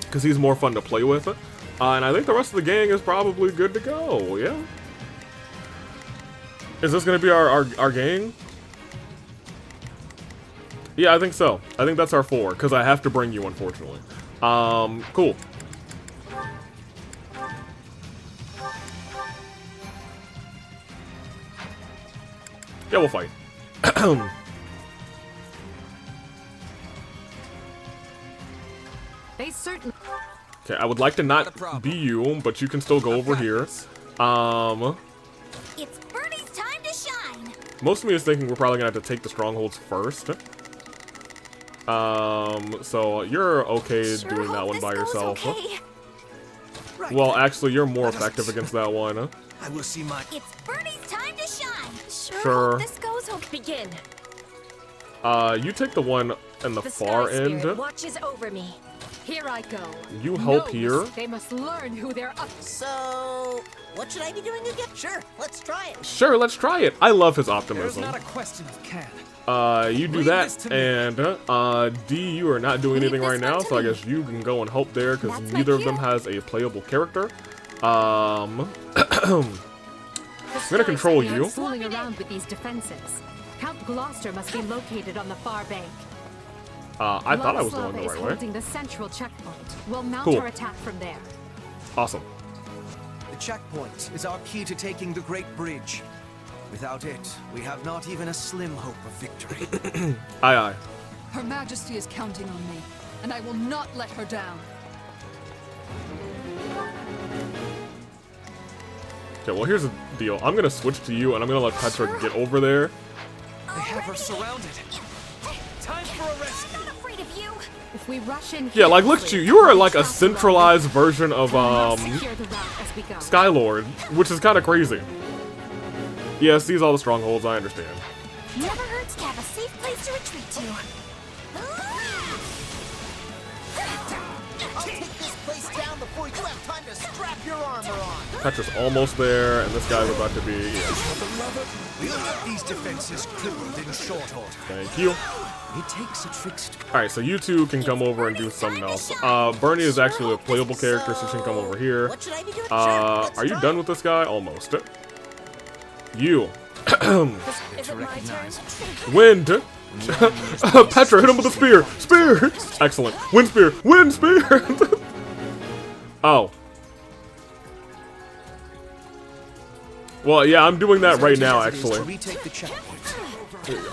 because he's more fun to play with. And I think the rest of the gang is probably good to go, yeah? Is this going to be our gang? Yeah, I think so. I think that's our 4, because I have to bring you, unfortunately. Cool. Yeah, we'll fight. They certainly... Okay, I would like to not be you, but you can still go over here. It's Bernie's time to shine. Most of me is thinking we're probably gonna have to take the strongholds first. So you're okay Sure doing that hope one this by goes yourself. okay. Right. Well, actually, you're more effective against that one. I will see my... It's Bernie's time to shine. Sure. Hope this goes okay. Begin. You take the one in the far Sky end. Spirit watches over me. Here I go. You help No, here. They must learn who they're up to. So, what should I be doing again? Sure, let's try it. Sure, let's try it. I love his There's optimism. not a question of can. You do Leave that, this to me. and D, you are not doing Leave anything right this one now, to so I me. guess you can go and help there, because That's my neither of them cue. has a playable character. I'm The gonna control Sky Spirit you. is fooling around with these defenses. Count Gloucester must be located on the far bank. I thought I was Ladislava going the is right way. holding the central checkpoint. We'll mount Cool. our attack from there. Awesome. The checkpoint is our key to taking the Great Bridge. Without it, we have not even a slim hope of victory. Aye, aye. Her Majesty is counting on me, and I will not let her down. Okay, well, here's the deal. I'm gonna switch to you, and I'm gonna let Petra get over there. They have her surrounded. Time for a rescue. I'm not afraid of you. If we rush in Yeah, like, look at you. You are like a centralized version of, secure the route as we go. Skylord, which is kind of crazy. Yeah, seize all the strongholds, I understand. Never hurts to have a safe place to retreat to. I'll take this place down before you have time to strap your armor on. Petra's almost there, and this guy's about to be... Yeah. We'll have these defenses crippled in short order. Thank you. It takes a trickster. Alright, so you two can come over and do something else. Bernie is actually a playable character, so she can come over here. What should I be doing? Sure, let's Are you try done it. with this guy? Almost. You. Is it my turn? Wind. Petra, hit him with a spear. Spear. Excellent. Wind spear. Wind spear. Oh. Well, yeah, I'm doing that right now, actually. Retake the checkpoint.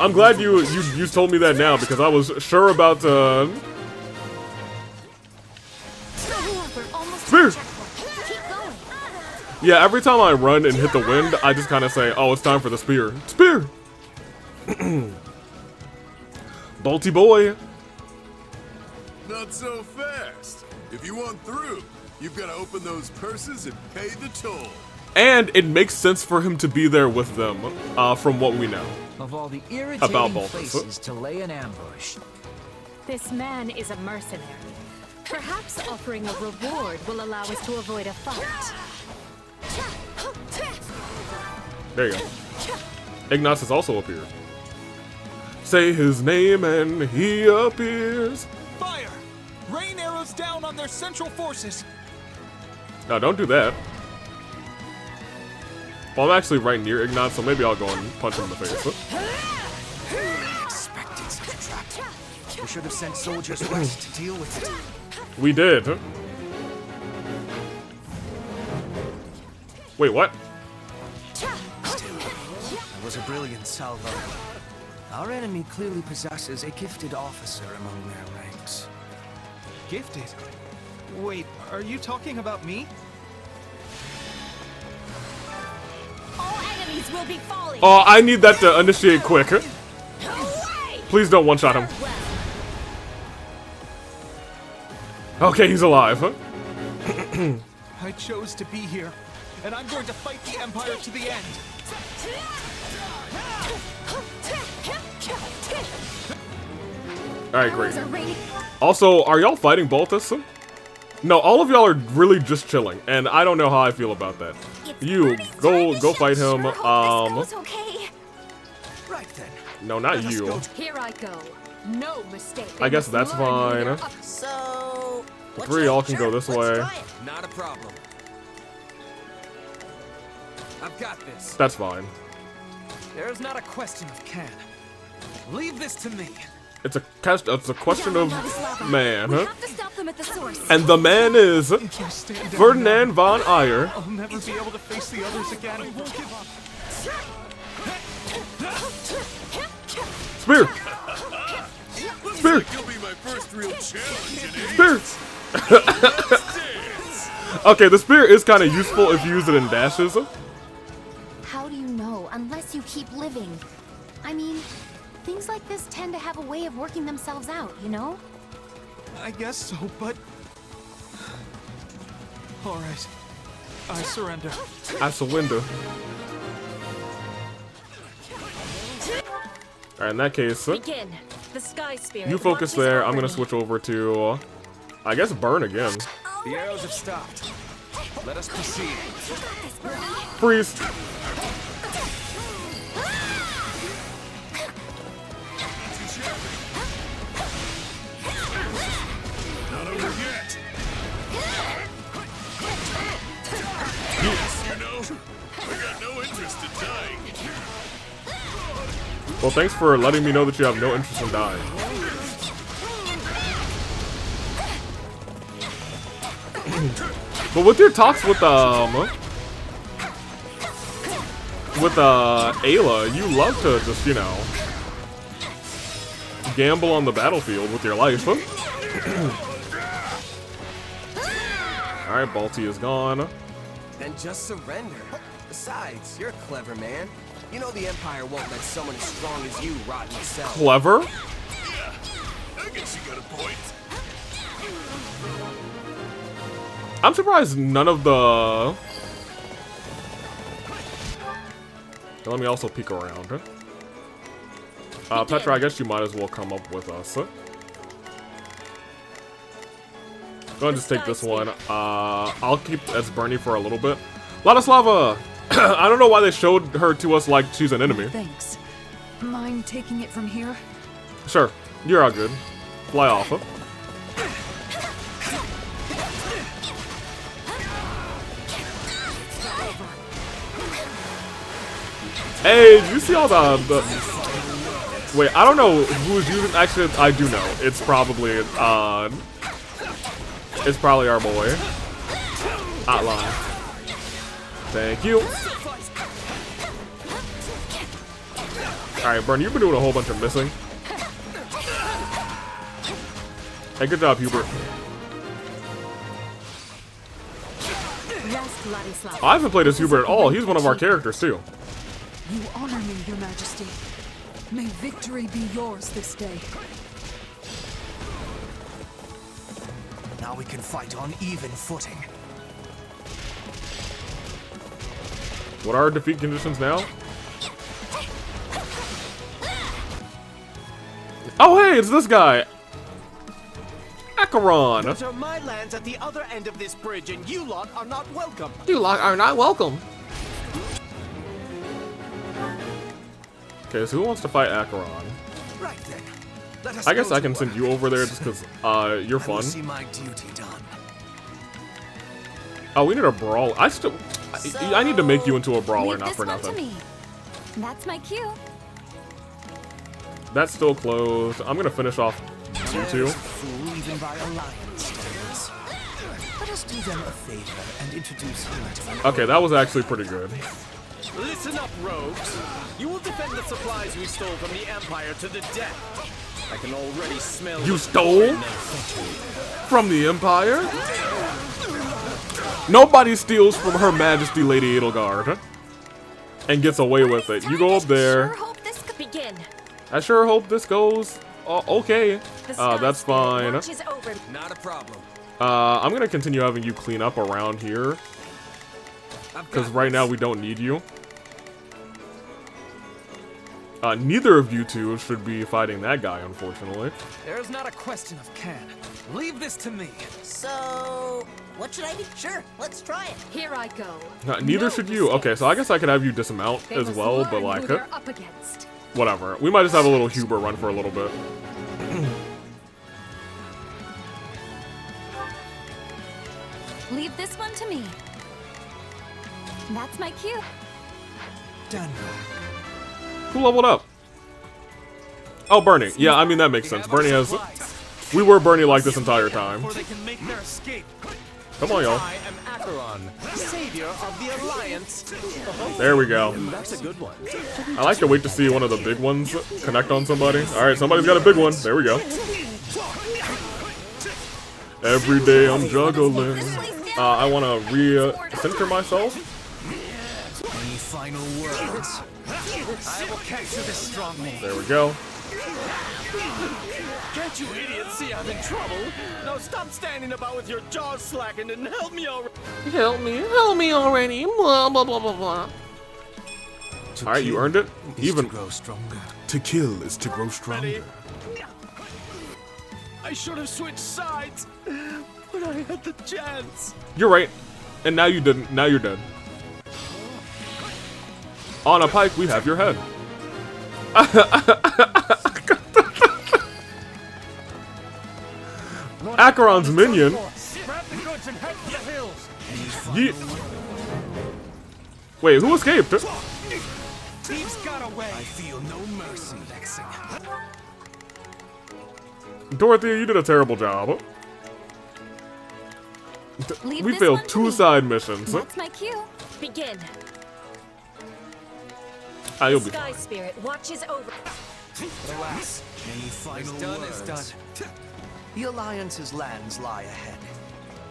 I'm glad you told me that now, because I was sure about to... We're almost Spear. to the checkpoint. Keep going. Yeah, every time I run and hit the wind, I just kind of say, oh, it's time for the spear. Spear! Bolty boy. Not so fast. If you want through, you've got to open those purses and pay the toll. And it makes sense for him to be there with them, from what we know. Of all the About irritating Balthus. places to lay an ambush. This man is a mercenary. Perhaps offering a reward will allow us to avoid a fight. There you go. Ignatz has also appeared. Say his name and he appears. Fire! Rain arrows down on their central forces! No, don't do that. Well, I'm actually right near Ignatz, so maybe I'll go and punch him in the face. I expected such a trap. We should have sent soldiers west to deal with it. We did. Wait, what? Still, that was a brilliant salvo. Our enemy clearly possesses a gifted officer among their ranks. Gifted? Wait, are you talking about me? All enemies will be falling. Oh, I need that to initiate quick. Please don't one-shot him. Okay, he's alive. I chose to be here, and I'm going to fight the Empire to the end. Alright, great. Also, are y'all fighting Balthus? No, all of y'all are really just chilling, and I don't know how I feel about that. You, go fight him. Okay. Right then. No, not you. Here I go. No mistake. I guess that's fine. So, The three y'all can go this way. Not a problem. I've got this. That's fine. There's not a question of can. Leave this to me. It's a question of man, We huh? have to stop them at the source. And the man is Ferdinand von Ayer. I'll never be able to face the others again. I won't give up. Spear! Spear! Like you'll be my first real challenge in Spear! Okay, the spear is kind of useful if you use it in dashes. How do you know unless you keep living? I mean, things like this tend to have a way of working themselves out, you know? I guess so, but... Alright. I surrender. I surrender. Alright, in that case, Begin. The Sky Spirit. you focus launches there. our I'm gonna army. switch over to, I guess, burn again. The arrows have stopped. Let us proceed. Freeze! Not over yet. You know, I got no interest in dying. Well, thanks for letting me know that you have no interest in dying. But with your talks with Ayla, you love to just, you know, gamble on the battlefield with your life. Alright, Balti is gone. Then just surrender. Besides, you're a clever man. You know the Empire won't let someone as strong as you rot in a cell. Clever? Yeah, I guess you got a point. I'm surprised none of the... Let me also peek around. Petra, I guess you might as well come up with us. Go ahead and just take this one. I'll keep as Bernie for a little bit. Ladislava! I don't know why they showed her to us like she's an enemy. Thanks. Mind taking it from here? Sure, you're all good. Fly off. Hey, did you see all the... Wait, I don't know who's using... Actually, I do know. It's probably our boy. Hotline. Thank you. Alright, Burn, you've been doing a whole bunch of missing. Hey, good job, Hubert. Rest, Ladislav. I haven't played as Hubert at all. He's one of our characters, too. You honor me, Your Majesty. May victory be yours this day. Now we can fight on even footing. What are our defeat conditions now? Oh, hey, it's this guy. Acheron. Those are my lands at the other end of this bridge, and you lot are not welcome. You lot are not welcome. Okay, so who wants to fight Acheron? Right then. Let us I guess go I to can work. send you over there just because you're I will fun. see my duty done. Oh, we need a brawl. I need to make you into a brawler, Leave not this for one nothing. to me. That's my cue. That's still closed. I'm gonna finish off you two. Fool even by alliance standards. Let us do them a favor and introduce him to them. Okay, that was actually pretty good. Listen up, rogues. You will defend the supplies we stole from the Empire to the death. I can already smell. You the stole blood in their feet. from the Empire? Nobody steals from Her Majesty Lady Edelgard and gets away with it. You go up there. Begin. I sure hope this goes okay. That's fine. Not a problem. I'm gonna continue having you clean up around here because right now we don't need you. Neither of you two should be fighting that guy, unfortunately. There's not a question of can. Leave this to me. So, what should I do? Sure, let's try it. Here I go. Neither should you. Okay, so I guess I could have you dismount They as must well, learn but who like, they're up against. whatever. We might just have a little Huuubie run for a little bit. Leave this one to me. That's my cue. Done. Who leveled up? Oh, Bernie. Yeah, I mean, that makes sense. Bernie has... We were Bernie like this entire time. Before they can make their escape. Come on, y'all. I am Acheron, savior of the Alliance. There we go. That's a good one. I like to wait to see one of the big ones connect on somebody. Alright, somebody's got a big one. There we go. Every day I'm juggling. I want to re-center myself. Any final words? I will capture this stronghold. There we go. Can't you idiots see I'm in trouble? Now stop standing about with your jaws slackened and help me already. Help me already. Blah, blah, blah, blah, blah. Alright, you earned it. Even to grow stronger. To kill is to grow stronger. I should have switched sides, but I had the chance. You're right. And now you didn't. Now you're dead. On a pike, we have your head. Acheron's minion. Grab the goods and head for the hills. Wait, who escaped? Thieves got away. I feel no mercy, Vexing. Dorothea, you did a terrible job. Leave We this failed one to 2 me. side missions. That's my cue. Begin. You'll be Sky fine. Spirit watches over. Alas, any final done words? is done. The Alliance's lands lie ahead,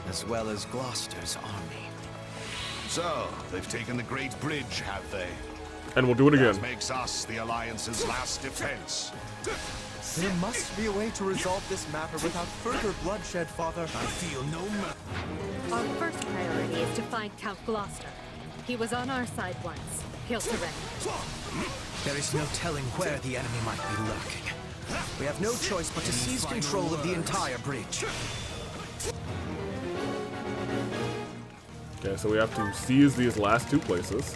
as well as Gloucester's army. So, they've taken the Great Bridge, have they? And we'll do it again. That makes us the Alliance's last defense. There must be a way to resolve this matter without further bloodshed, Father. I feel no mercy. Our first priority is to find Count Gloucester. He was on our side once. He'll surrender. There is no telling where the enemy might be lurking. We have no choice but to seize control of the entire bridge. Okay, so we have to seize these last 2 places.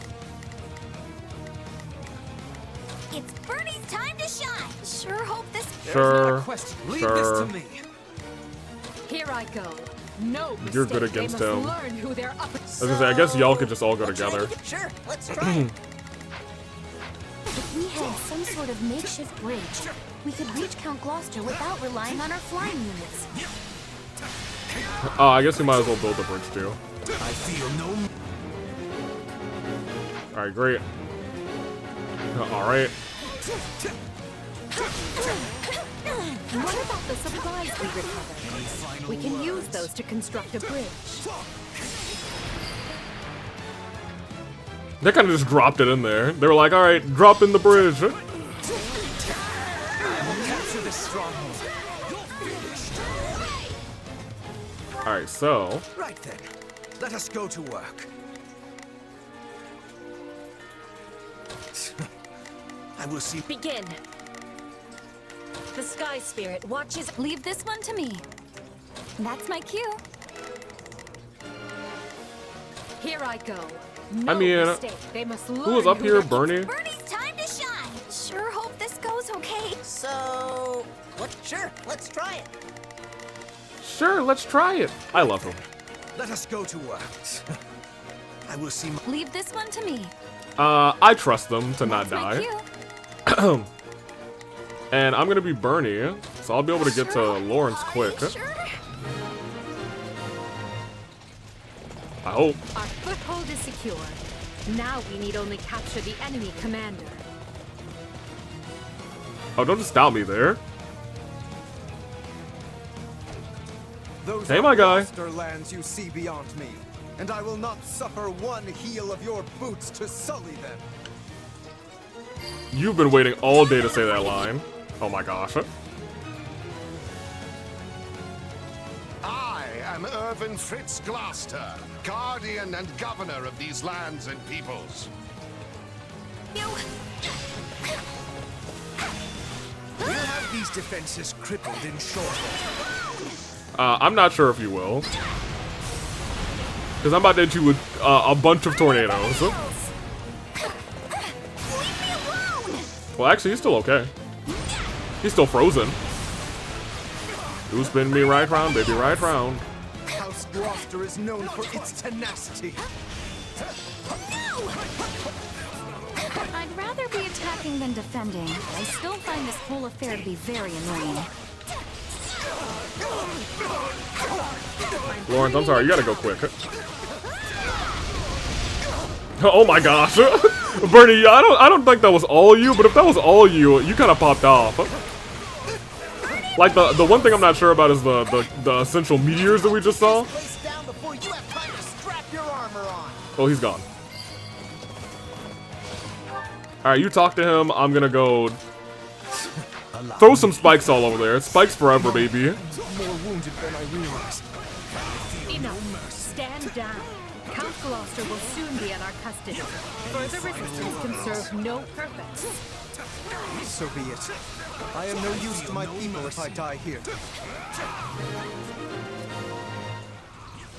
It's Bernie's time to shine. Sure hope this. Sure. Leave Sure. this to me. Here I go. No mistake. You're good against they must him. learn who they're up I was gonna say, I guess y'all could just all go together. Sure, let's try it. If we had some sort of makeshift bridge, we could reach Count Gloucester without relying on our flying units. Oh, I guess we might as well build the bridge too. I feel no. Alright, great. Alright. What about the supplies we recovered? We can use those to construct a bridge. They kind of just dropped it in there. They were like, alright, drop in the bridge. Capture this stronghold. Alright, so... Right then, let us go to work. I will see. Begin. The Sky Spirit watches. Leave this one to me. That's my cue. Here I go. No I mean, mistake. They must who was up here? Bernie? Bernie's time to shine. Sure hope this goes okay. So, sure, let's try it. Sure, let's try it. I love him. Let us go to work. I will see. Leave this one to me. I trust them to not That's my die. cue. And I'm gonna be Bernie, so I'll be able to get to Lawrence quick. Sure. I hope. Our foothold is secure. Now we need only capture the enemy commander. Oh, don't just doubt me there. Those Hey, are my guy. monster lands you see beyond me, and I will not suffer one heel of your boots to sully them. You've been waiting all day to say that line. Oh my gosh. I am Irvin Fritz Gloucester, guardian and governor of these lands and peoples. We'll have these defenses crippled in short order. I'm not sure if you will. Because I'm about to hit you with a bunch of tornadoes. Well, actually, he's still okay. He's still frozen. You spin me right round, baby, right round. House Gloucester is known for its tenacity. I'd rather be attacking than defending. I still find this whole affair to be very annoying. Lawrence, I'm sorry, you gotta go quick. Oh my gosh. Bernie, I don't think that was all you, but if that was all you, you kind of popped off. Like, the one thing I'm not sure about is the essential meteors that we just saw. Oh, he's gone. Alright, you talk to him. I'm gonna go throw some spikes all over there. Spikes forever, baby. More wounded than I realized. Enough. Stand down. Count Gloucester will soon be in our custody. Further resistance can serve no purpose. So be it. I am no use to my people if I die here.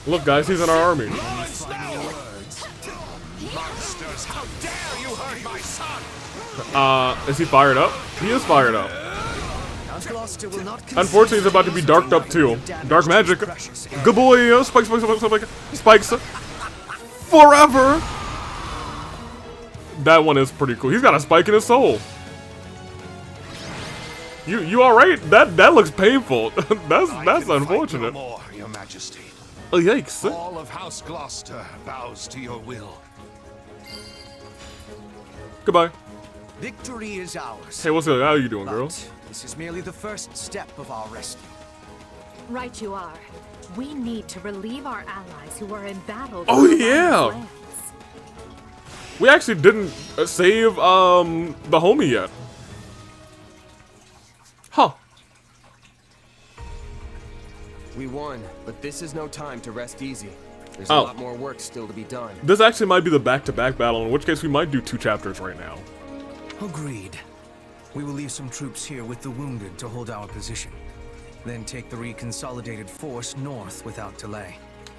Look, guys, he's in our army. Monsters, how dare you hurt my son! Is he fired up? He is fired up. Unfortunately, he's about to be darked up too. Dark magic. Good boy. Spikes, spikes. Forever. That one is pretty cool. He's got a spike in his soul. You all right? That looks painful. that's unfortunate. No more, Your Majesty. Oh yikes! All of House Gloucester bows to your will. Goodbye. Victory is ours. Hey, what's up? How you doing, girl? This is merely the first step of our rescue. Right you are. We need to relieve our allies who are in battle. Oh yeah. We actually didn't save the homie yet. Huh. We won, but this is no time to rest easy. There's Oh. a lot more work still to be done. This actually might be the back-to-back battle, in which case we might do 2 chapters right now. Agreed. We will leave some troops here with the wounded to hold our position. Then take the reconsolidated force north without delay.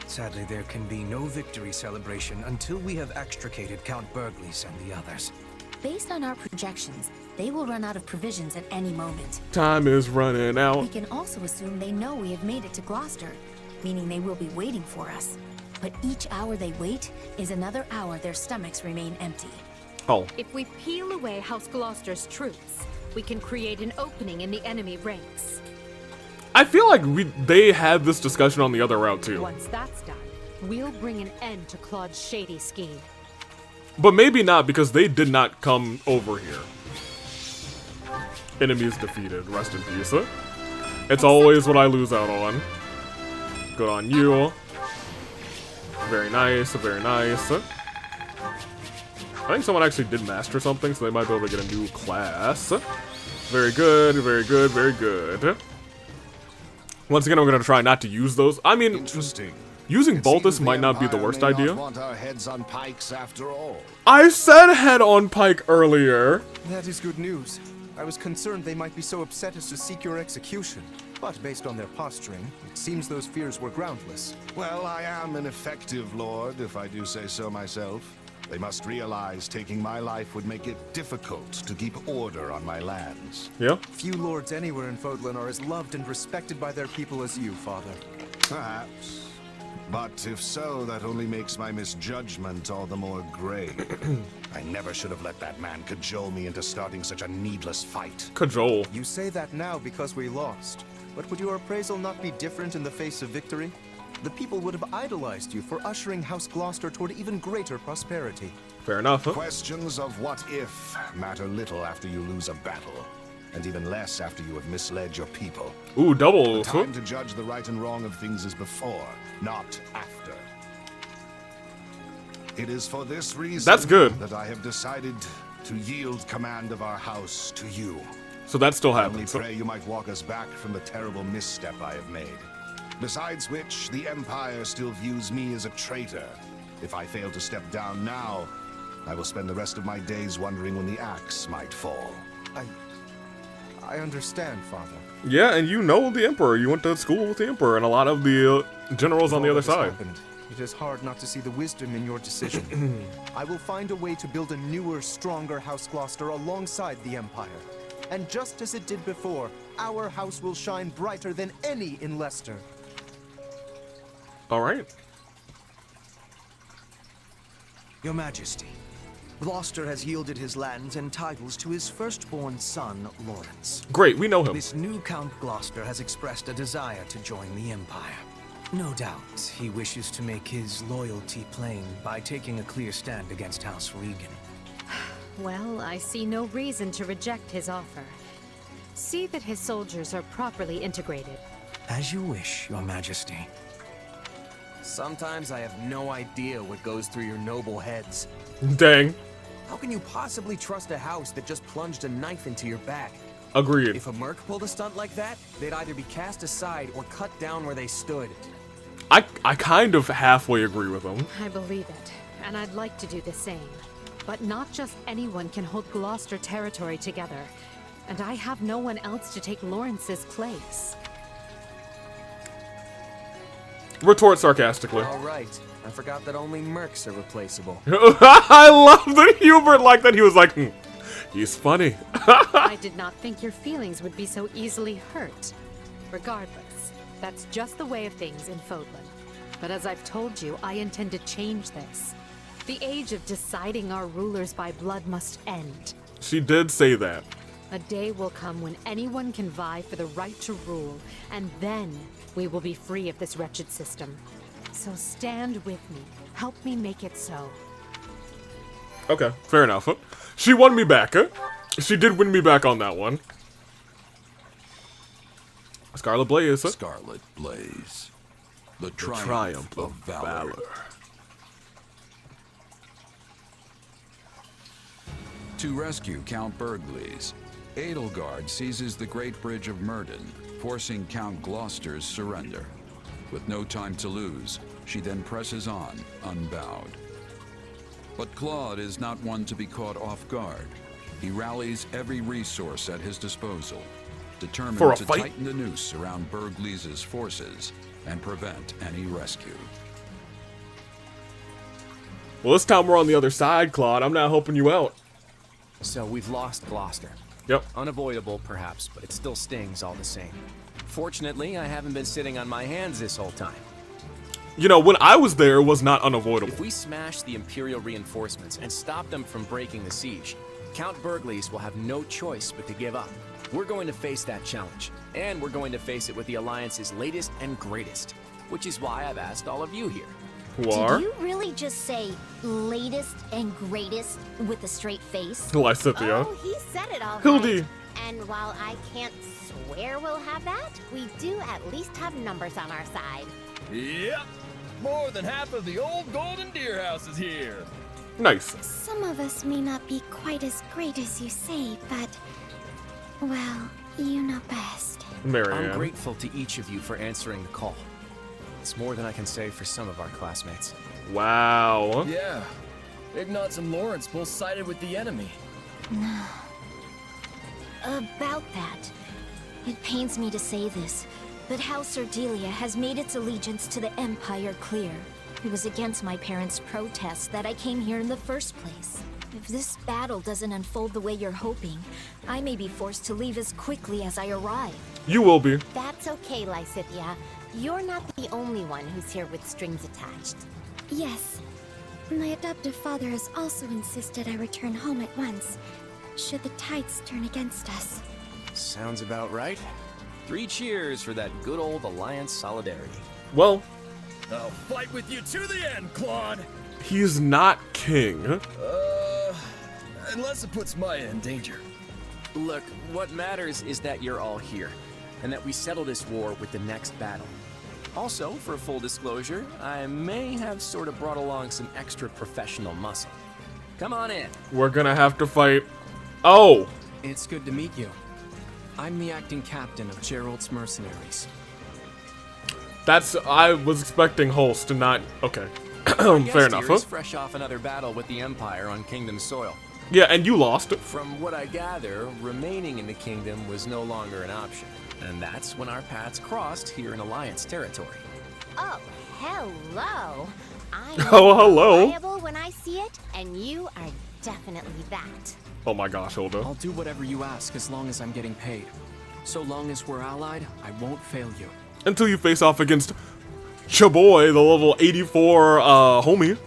Sadly, there can be no victory celebration until we have extricated Count Burgles and the others. Based on our projections, they will run out of provisions at any moment. Time is running We out. can also assume they know we have made it to Gloucester, meaning they will be waiting for us. But each hour they wait is another hour their stomachs remain empty. Oh. If we peel away House Gloucester's troops, we can create an opening in the enemy ranks. I feel like they had this discussion on the other route too. Once that's done, we'll bring an end to Claude's shady scheme. But maybe not, because they did not come over here. Enemies defeated. Rest in peace. It's always what I lose out on. Good on you. Very nice, very nice. I think someone actually did master something, so they might be able to get a new class. Very good, very good, very good. Once again, I'm going to try not to use those. I mean, Interesting. using Baltus might not be the worst idea. Want our heads on pikes after all. I said head on pike earlier. That is good news. I was concerned they might be so upset as to seek your execution. But based on their posturing, it seems those fears were groundless. Well, I am an effective lord, if I do say so myself. They must realize taking my life would make it difficult to keep order on my lands. Yeah. Few lords anywhere in Fodlan are as loved and respected by their people as you, Father. Perhaps. But if so, that only makes my misjudgment all the more grave. I never should have let that man cajole me into starting such a needless fight. Cajole. You say that now because we lost. But would your appraisal not be different in the face of victory? The people would have idolized you for ushering House Gloucester toward even greater prosperity. Fair enough, huh? Questions of what if matter little after you lose a battle, and even less after you have misled your people. Ooh, double. The time to judge the right and wrong of things is before, not after. It is for this reason That's good. that I have decided to yield command of our house to you. So that still I happens. only pray you might walk us back from the terrible misstep I have made. Besides which, the Empire still views me as a traitor. If I fail to step down now, I will spend the rest of my days wondering when the axe might fall. I understand, Father. Yeah, and you know the Emperor. You went to school with the Emperor and a lot of the generals on the other side. It is hard not to see the wisdom in your decision. I will find a way to build a newer, stronger House Gloucester alongside the Empire. And just as it did before, our house will shine brighter than any in Leicester. All right. Your Majesty, Gloucester has yielded his lands and titles to his firstborn son, Lawrence. Great, we know him. This new Count Gloucester has expressed a desire to join the Empire. No doubt, he wishes to make his loyalty plain by taking a clear stand against House Regan. Well, I see no reason to reject his offer. See that his soldiers are properly integrated. As you wish, Your Majesty. Sometimes I have no idea what goes through your noble heads. Dang. How can you possibly trust a house that just plunged a knife into your back? Agreed. If a merc pulled a stunt like that, they'd either be cast aside or cut down where they stood. I kind of halfway agree with him. I believe it, and I'd like to do the same. But not just anyone can hold Gloucester territory together, and I have no one else to take Lawrence's place. Retort sarcastically. All right. I forgot that only mercs are replaceable. I love that Hubert liked that. He was like, he's funny. I did not think your feelings would be so easily hurt. Regardless, that's just the way of things in Fodlan. But as I've told you, I intend to change this. The age of deciding our rulers by blood must end. She did say that. A day will come when anyone can vie for the right to rule, and then we will be free of this wretched system. So stand with me. Help me make it so. Okay, fair enough. She won me back, huh? She did win me back on that one. Scarlet Blaze, huh? Scarlet Blaze. The triumph of valor. To rescue Count Burgleys, Edelgard seizes the Great Bridge of Myrden, forcing Count Gloucester's surrender. With no time to lose, she then presses on, unbowed. But Claude is not one to be caught off guard. He rallies every resource at his disposal, determined to tighten the noose around Burgleys' forces and prevent any rescue. Well, this time we're on the other side, Claude. I'm not helping you out. So we've lost Gloucester. Yep. Unavoidable, perhaps, but it still stings all the same. Fortunately, I haven't been sitting on my hands this whole time. You know, when I was there, it was not unavoidable. If we smash the Imperial reinforcements and stop them from breaking the siege, Count Burgleys will have no choice but to give up. We're going to face that challenge, and we're going to face it with the Alliance's latest and greatest, which is why I've asked all of you here. Who are? Did you really just say latest and greatest with a straight face? Lysithea. Oh, he said it all Huuubie. right. And while I can't swear we'll have that, we do at least have numbers on our side. Yep. More than half of the old Golden Deer House is here. Nice. Some of us may not be quite as great as you say, but, well, you know best. Marianne. I'm grateful to each of you for answering the call. It's more than I can say for some of our classmates. Wow. Yeah. Ignatz and Lawrence both sided with the enemy. About that. It pains me to say this, but House Ardelia has made its allegiance to the Empire clear. It was against my parents' protests that I came here in the first place. If this battle doesn't unfold the way you're hoping, I may be forced to leave as quickly as I arrive. You will be. That's okay, Lysithia. You're not the only one who's here with strings attached. Yes. My adoptive father has also insisted I return home at once, should the tides turn against us. Sounds about right. 3 cheers for that good old Alliance solidarity. Well, I'll fight with you to the end, Claude! he's not king. Unless it puts Maya in danger. Look, what matters is that you're all here, and that we settle this war with the next battle. Also, for full disclosure, I may have sort of brought along some extra professional muscle. Come on in. We're gonna have to fight. Oh! It's good to meet you. I'm the acting captain of Gerald's mercenaries. I was expecting Holst to not. Okay. Our Fair guest enough. here is fresh off another battle with the Empire on Kingdom soil. Yeah, and you lost. From what I gather, remaining in the Kingdom was no longer an option. And that's when our paths crossed here in Alliance territory. Oh, hello. I'm hello. reliable when I see it, and you are definitely that. Oh my gosh, Hilda. I'll do whatever you ask as long as I'm getting paid. So long as we're allied, I won't fail you. Until you face off against Chaboy, the level 84 homie.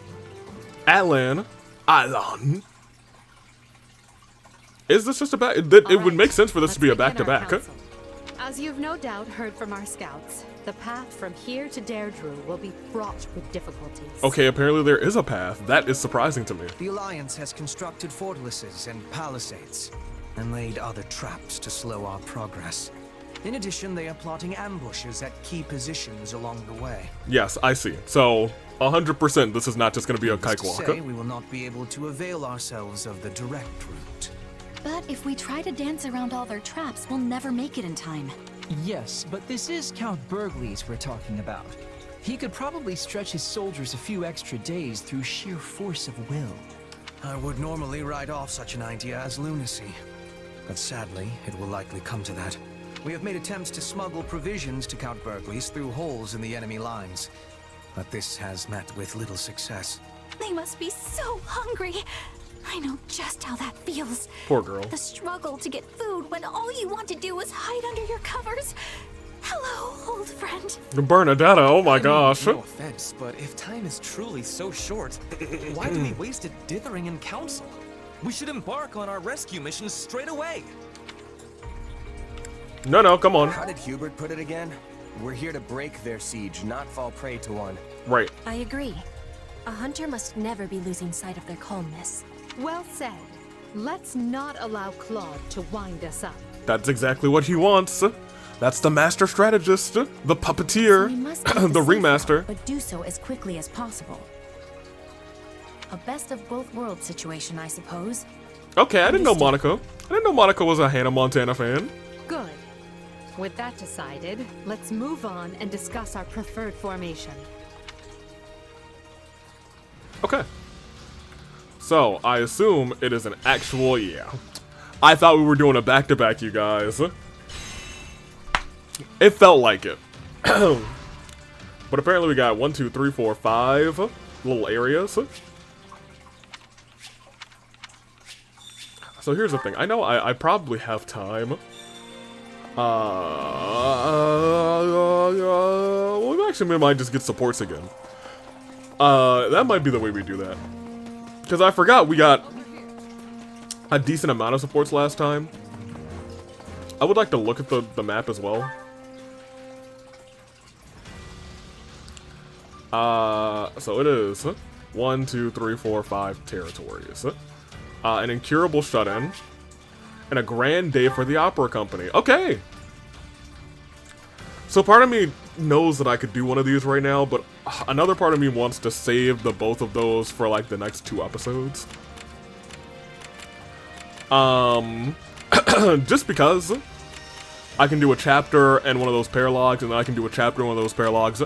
Alan. Is this just a back? It would make sense for this to be a back-to-back. As you've no doubt heard from our scouts, the path from here to Deirdre will be fraught with difficulties. Okay, apparently there is a path. That is surprising to me. The Alliance has constructed fortresses and palisades, and laid other traps to slow our progress. In addition, they are plotting ambushes at key positions along the way. Yes, I see. So, 100% this is not just going to be a Needless to cakewalk. say, we will not be able to avail ourselves of the direct route. But if we try to dance around all their traps, we'll never make it in time. Yes, but this is Count Burgley's we're talking about. He could probably stretch his soldiers a few extra days through sheer force of will. I would normally write off such an idea as lunacy, but sadly, it will likely come to that. We have made attempts to smuggle provisions to Count Burgley's through holes in the enemy lines, but this has met with little success. They must be so hungry. I know just how that feels. Poor girl. The struggle to get food when all you want to do is hide under your covers. Hello, old friend. Bernadetta, oh my gosh. No offense, but if time is truly so short, why do we waste it dithering in council? We should embark on our rescue mission straight away. No, come on. How did Hubert put it again? We're here to break their siege, not fall prey to one. Right. I agree. A hunter must never be losing sight of their calmness. Well said. Let's not allow Claude to wind us up. That's exactly what he wants. That's the master strategist, the puppeteer, We must the ringmaster. but do so as quickly as possible. A best of both worlds situation, I suppose. Okay, I didn't know Monica. I didn't know Monica was a Hannah Montana fan. Good. With that decided, let's move on and discuss our preferred formation. Okay. So, I assume it is an actual, yeah. I thought we were doing a back-to-back, you guys. It felt like it. But apparently we got 1, 2, 3, 4, 5 little areas. So here's the thing. I know I probably have time. Well, actually, we might just get supports again. That might be the way we do that. Because I forgot we got a decent amount of supports last time. I would like to look at the map as well. So it is 1, 2, 3, 4, 5 territories. An incurable shut-in. And a grand day for the opera company. Okay! So part of me knows that I could do one of these right now, but another part of me wants to save the both of those for like the next 2 episodes. Just because I can do a chapter and one of those paralogs, and then I can do a chapter and one of those paralogs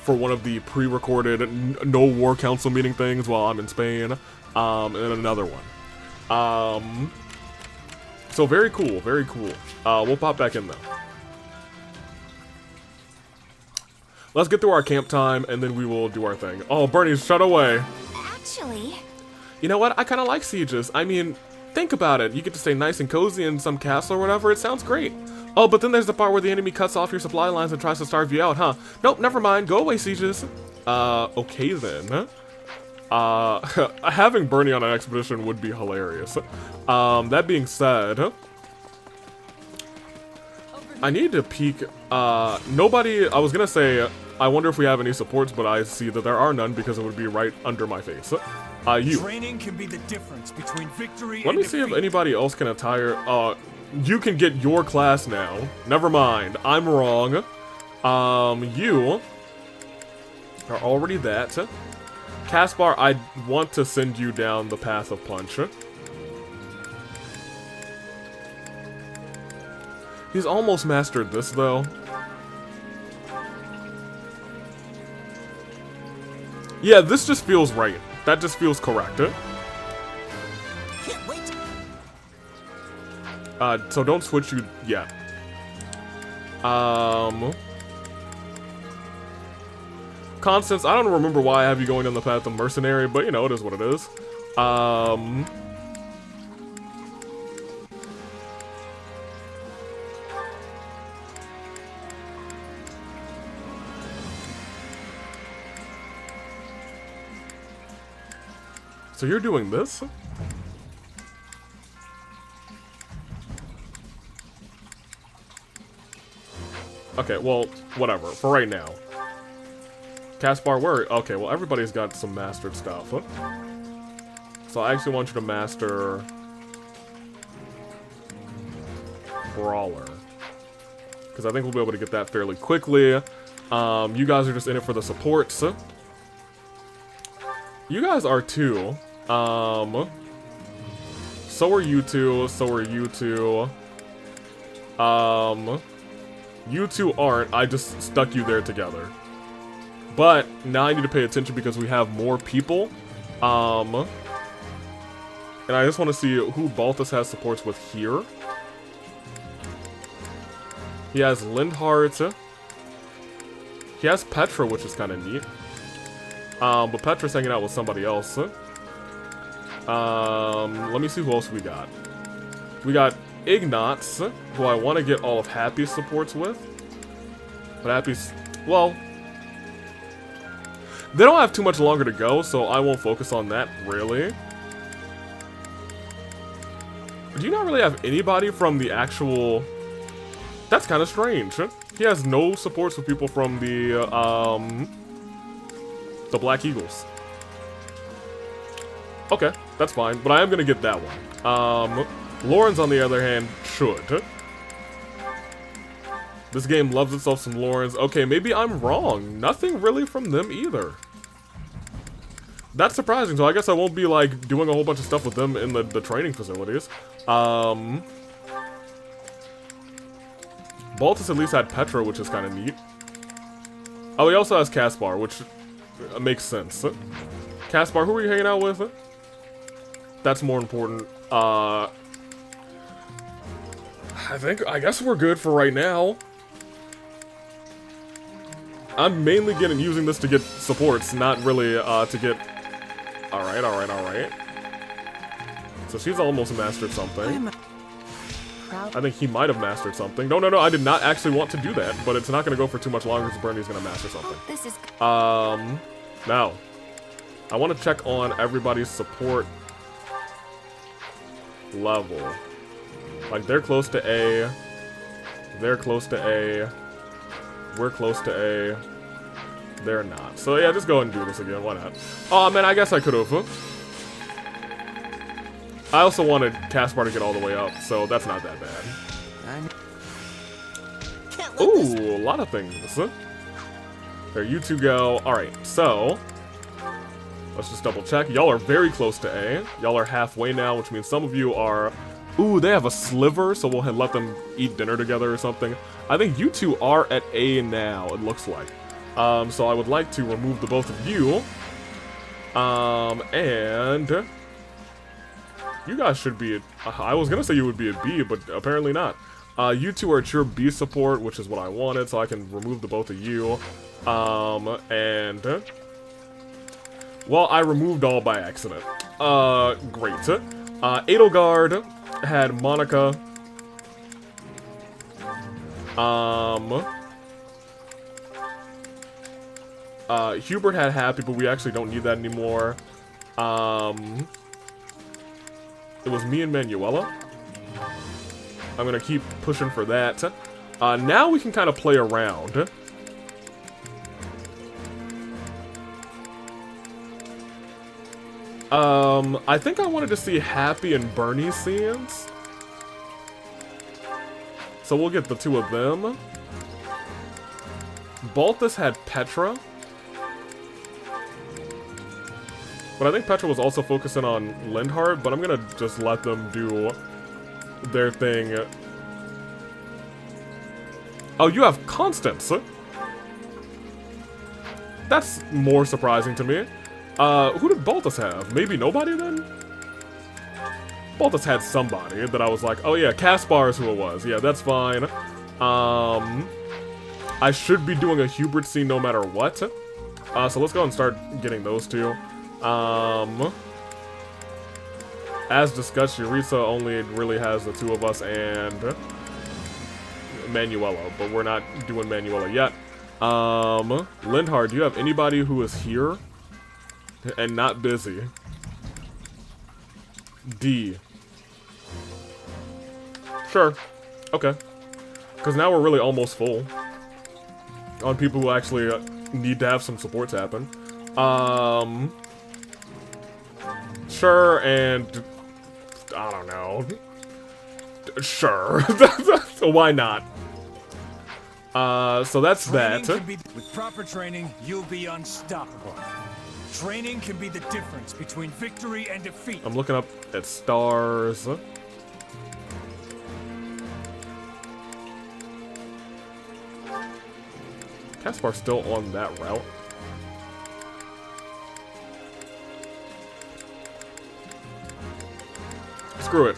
for one of the pre-recorded No War Council meeting things while I'm in Spain, and then another one. So very cool, very cool. We'll pop back in though. Let's get through our camp time, and then we will do our thing. Oh, Bernie, shut away. Actually... You know what? I kind of like sieges. I mean, think about it. You get to stay nice and cozy in some castle or whatever. It sounds great. Oh, but then there's the part where the enemy cuts off your supply lines and tries to starve you out, huh? Nope, never mind. Go away, sieges. Okay then. Having Bernie on an expedition would be hilarious. That being said... I need to peek, nobody, I was gonna say, I wonder if we have any supports, but I see that there are none because it would be right under my face. You. Training can be the difference between victory Let me see if anybody else can attire, you can get your class now. Never mind, I'm wrong. You are already that. Caspar, I want to send you down the path of punch. He's almost mastered this, though. Yeah, this just feels right. That just feels correct. Can't wait. So don't switch you yet. Constance, I don't remember why I have you going down the path of mercenary, but you know, it is what it is. So you're doing this? Okay, well, whatever. For right now. Caspar, where? Okay, well, everybody's got some mastered stuff. So I actually want you to master... Brawler. Because I think we'll be able to get that fairly quickly. You guys are just in it for the supports. You guys are too. So are you two. So are you two. You two aren't. I just stuck you there together. But now I need to pay attention because we have more people. And I just want to see who Balthus has supports with here. He has Lindhart. He has Petra, which is kind of neat. But Petra's hanging out with somebody else. Let me see who else we got. We got Ignatz, who I want to get all of Happy's supports with. But Happy's... Well... They don't have too much longer to go, so I won't focus on that, really. Do you not really have anybody from the actual... That's kind of strange. He has no supports with people from the Black Eagles. Okay, that's fine, but I am gonna get that one. Lauren's, on the other hand, should. This game loves itself some Laurens. Okay, maybe I'm wrong. Nothing really from them either. That's surprising, so I guess I won't be, like, doing a whole bunch of stuff with them in the training facilities. Baltus at least had Petra, which is kind of neat. Oh, he also has Caspar, which makes sense. Caspar, who are you hanging out with? That's more important. I guess we're good for right now. I'm mainly using this to get supports, not really to get... Alright. So she's almost mastered something. I think he might have mastered something. No, I did not actually want to do that, but it's not going to go for too much longer because Bernie's going to master something. This is... Now, I want to check on everybody's support level. Like, they're close to A. They're close to A. We're close to A. They're not. So yeah, just go ahead and do this again. Why not? Oh man, I guess I could have. I also wanted Caspar to get all the way up, so that's not that bad. Ooh, a lot of things. There you two go. Alright, so let's just double check. Y'all are very close to A. Y'all are halfway now, which means some of you are... Ooh, they have a sliver, so we'll let them eat dinner together or something. I think you two are at A now, it looks like. So I would like to remove the both of you. And... You guys should be I was gonna say you would be a B, but apparently not. You two are true B support, which is what I wanted, so I can remove the both of you. Well, I removed all by accident. Great. Edelgard had Monica. Hubert had Happy, but we actually don't need that anymore. It was me and Manuela. I'm gonna keep pushing for that. Now we can kind of play around. I think I wanted to see Happy and Bernie's scenes. So we'll get the two of them. Balthus had Petra. But I think Petra was also focusing on Lindhart, but I'm gonna just let them do their thing. Oh, you have Constance. That's more surprising to me. Who did Balthus have? Maybe nobody then? Balthus had somebody that I was like, oh yeah, Caspar is who it was. Yeah, that's fine. I should be doing a Hubert scene no matter what. So let's go and start getting those two. As discussed, Eureka only really has the two of us and Manuela, but we're not doing Manuela yet. Lindhard, do you have anybody who is here and not busy? D. Sure. Okay. Because now we're really almost full on people who actually need to have some supports happen. Sure, and I don't know. Sure. Why not? So that's that. With proper training, you'll be unstoppable. Training can be the difference between victory and defeat. I'm looking up at stars. Caspar's still on that route. Screw it.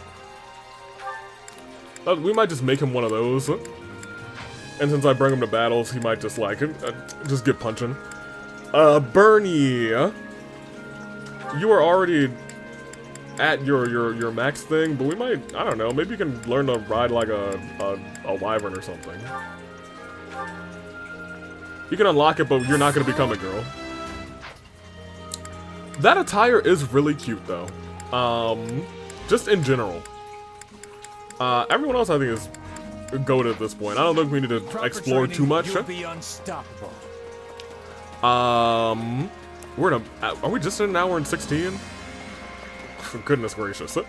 We might just make him one of those. And since I bring him to battles, he might just like just get punching. Bernie, you are already at your max thing, but we might, I don't know, maybe you can learn to ride like a wyvern or something. You can unlock it, but you're not going to become a girl. That attire is really cute, though. Just in general. Everyone else, I think, is goated at this point. I don't think we need to explore too much. You'll be unstoppable. Are we just in an hour and 16? Goodness gracious. Let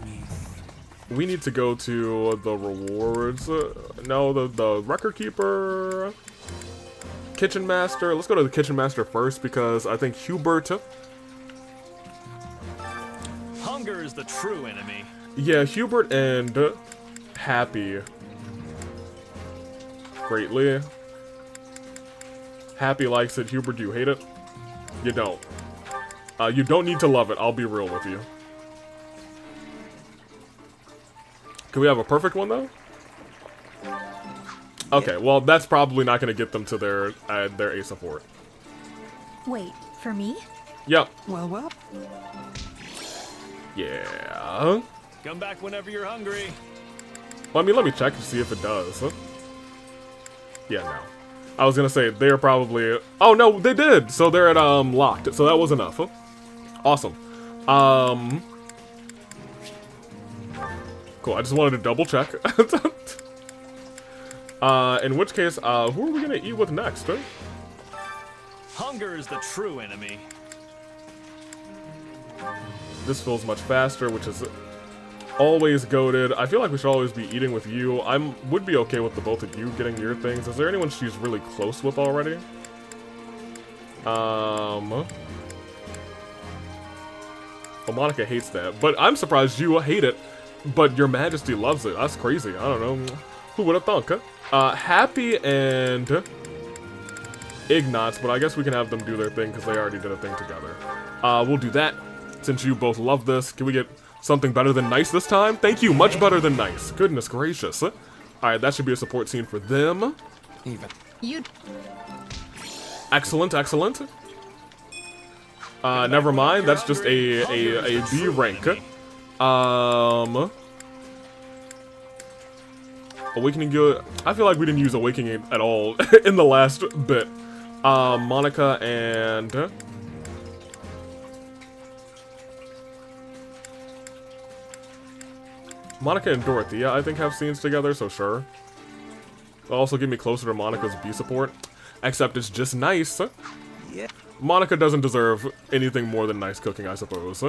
me. We need to go to the rewards. No, the record keeper, kitchen master. Let's go to the kitchen master first because I think Hubert. Hunger is the true enemy. Yeah, Hubert and Happy. Greatly. Happy likes it. Hubert, do you hate it? You don't. You don't need to love it. I'll be real with you. Can we have a perfect one, though? Okay, well, that's probably not going to get them to their A support. Wait, for me? Yep. Well. Yeah. Come back whenever you're hungry. Well, I mean, let me check to see if it does. Yeah, no. I was going to say, they're probably... Oh, no, they did! So they're at, locked. So that was enough. Awesome. Cool, I just wanted to double check. In which case, who are we gonna eat with next? Hunger is the true enemy. This feels much faster, which is always goated. I feel like we should always be eating with you. Would be okay with the both of you getting your things. Is there anyone she's really close with already? Well, Monica hates that, but I'm surprised you hate it. But your majesty loves it. That's crazy. I don't know. Who would have thunk, huh? Happy and Ignatz, but I guess we can have them do their thing because they already did a thing together. We'll do that. Since you both love this, can we get something better than nice this time? Thank you, much better than nice. Goodness gracious. Alright, that should be a support scene for them. Excellent, excellent. Never mind, that's just a B rank. Awakening Guild. I feel like we didn't use Awakening at all in the last bit. Monica and... Monica and Dorothea, I think, have scenes together, so sure. It'll also get me closer to Monica's B support. Except it's just nice. Yeah. Monica doesn't deserve anything more than nice cooking, I suppose.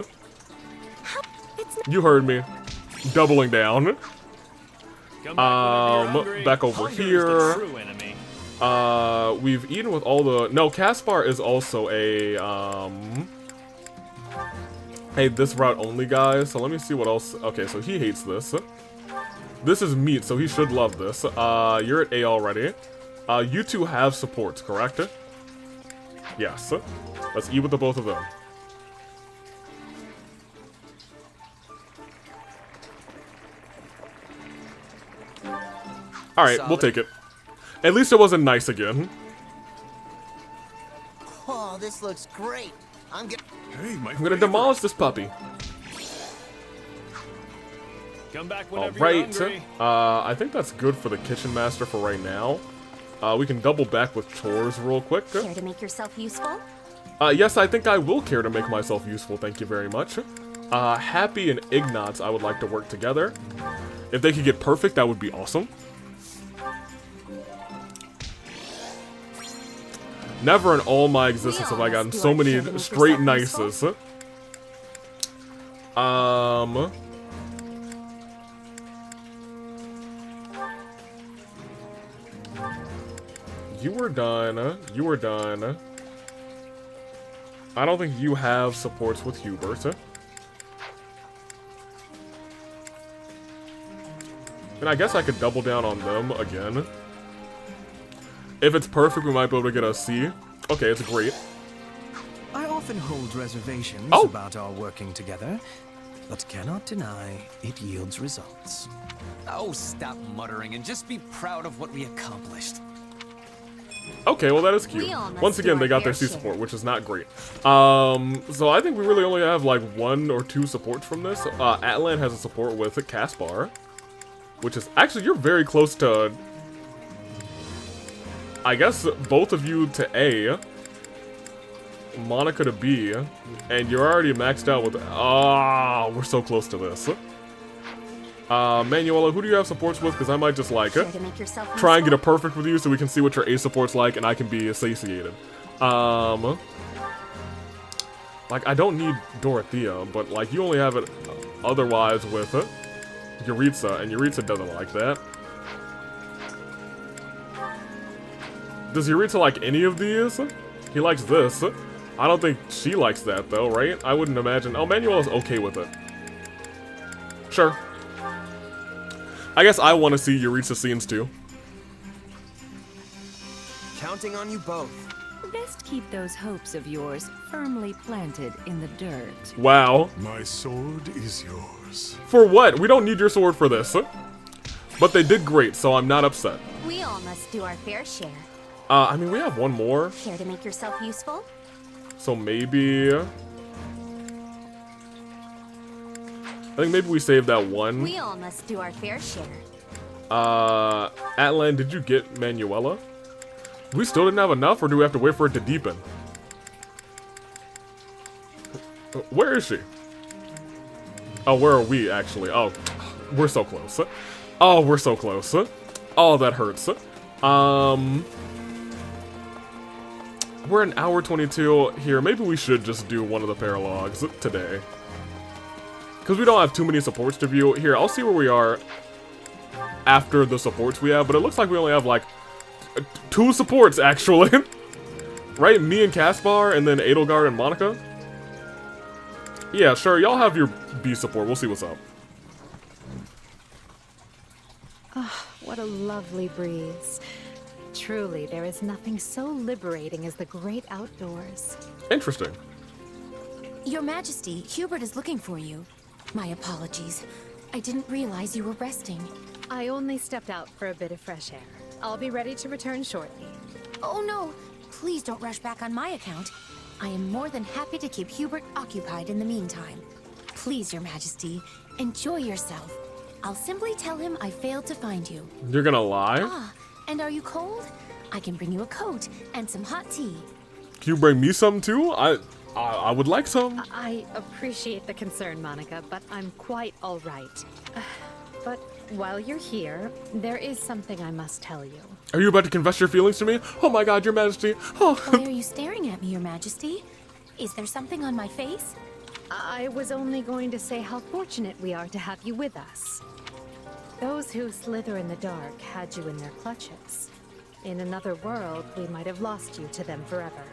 You heard me. Doubling down. Back over here. We've eaten with all the... No, Caspar is also a, hey, this route only guy, so let me see what else. Okay, so he hates this. This is meat, so he should love this. You're at A already. You two have supports, correct? Yes. Let's eat with the both of them. Alright, we'll take it. At least it wasn't nice again. Oh, this looks great. I'm gonna demolish this puppy. Come back whenever Alright, you're hungry. I think that's good for the kitchen master for right now. We can double back with chores real quick. Care to make yourself useful? Yes, I think I will care to make myself useful, thank you very much. Happy and Ignatz, I would like to work together. If they could get perfect, that would be awesome. Never in all my existence have I gotten so many straight nices. You were done. You were done. I don't think you have supports with Hubert. And I guess I could double down on them again. If it's perfect, we might be able to get a C. Okay, it's great. I often hold reservations Oh. about our working together, but cannot deny it yields results. Oh, stop muttering and just be proud of what we accomplished. Okay, well that is cute. Once again, they got their C support, which is not great. So I think we really only have like 1 or 2 supports from this. Atlan has a support with Caspar, which is actually, you're very close to, I guess, both of you to A, Monica to B, and you're already maxed out with, we're so close to this. Manuela, who do you have supports with? Because I might just like try and get a perfect with you so we can see what your A support's like and I can be satiated. Like, I don't need Dorothea, but like, you only have it otherwise with Yuritsa, and Yuritsa doesn't like that. Does Yuritsa like any of these? He likes this. I don't think she likes that though, right? I wouldn't imagine. Oh, Manuela's okay with it. Sure. I guess I want to see Yuritsa scenes too. Counting on you both. Best keep those hopes of yours firmly planted in the dirt. Wow. My sword is yours. For what? We don't need your sword for this. But they did great, so I'm not upset. We all must do our fair share. I mean, we have 1 more. Care to make yourself useful? So maybe... I think maybe we save that 1. We all must do our fair share. Atlan, did you get Manuela? We still didn't have enough, or do we have to wait for it to deepen? Where is she? Oh, where are we, actually? Oh, we're so close. Oh, we're so close. Oh, that hurts. We're an hour 22 here. Maybe we should just do one of the paralogs today. Because we don't have too many supports to view. Here, I'll see where we are after the supports we have, but it looks like we only have like 2 supports, actually. Right? Me and Caspar, and then Edelgard and Monica? Yeah, sure, y'all have your B support. We'll see what's up. Oh, what a lovely breeze. Truly, there is nothing so liberating as the great outdoors. Interesting. Your Majesty, Hubert is looking for you. My apologies. I didn't realize you were resting. I only stepped out for a bit of fresh air. I'll be ready to return shortly. Oh no! Please don't rush back on my account. I am more than happy to keep Hubert occupied in the meantime. Please, Your Majesty, enjoy yourself. I'll simply tell him I failed to find you. You're gonna lie? Ah, and are you cold? I can bring you a coat and some hot tea. Can you bring me some too? I would like some. I appreciate the concern, Monica, but I'm quite all right. But while you're here, there is something I must tell you. Are you about to confess your feelings to me? Oh my god, Your Majesty. Oh. Why are you staring at me, Your Majesty? Is there something on my face? I was only going to say how fortunate we are to have you with us. Those who slither in the dark had you in their clutches. In another world, we might have lost you to them forever.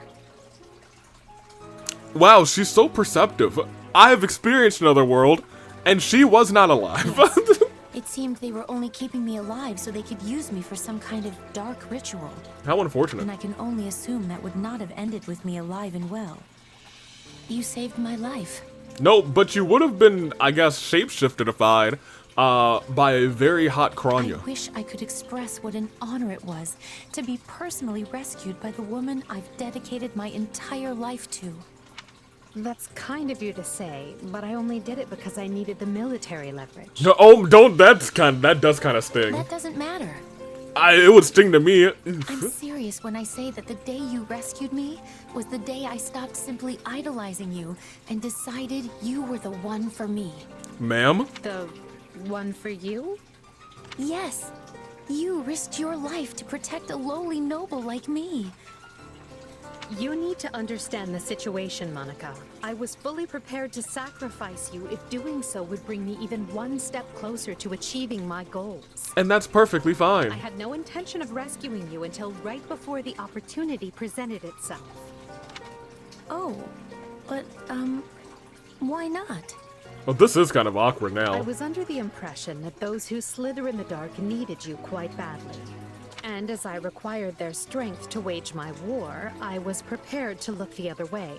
Wow, she's so perceptive. I have experienced another world, and she was not alive. Yes. It seemed they were only keeping me alive so they could use me for some kind of dark ritual. How unfortunate. And I can only assume that would not have ended with me alive and well. You saved my life. No, but you would have been, I guess, shapeshiftedified by a very hot Kranya. I wish I could express what an honor it was to be personally rescued by the woman I've dedicated my entire life to. That's kind of you to say, but I only did it because I needed the military leverage. No, oh, don't. That does kind of sting. That doesn't matter. It would sting to me. I'm serious when I say that the day you rescued me was the day I stopped simply idolizing you and decided you were the one for me. Ma'am? The one for you? Yes. You risked your life to protect a lowly noble like me. You need to understand the situation, Monica. I was fully prepared to sacrifice you if doing so would bring me even one step closer to achieving my goals. And that's perfectly fine. I had no intention of rescuing you until right before the opportunity presented itself. Oh, but, why not? Well, this is kind of awkward now. I was under the impression that those who slither in the dark needed you quite badly. And as I required their strength to wage my war, I was prepared to look the other way.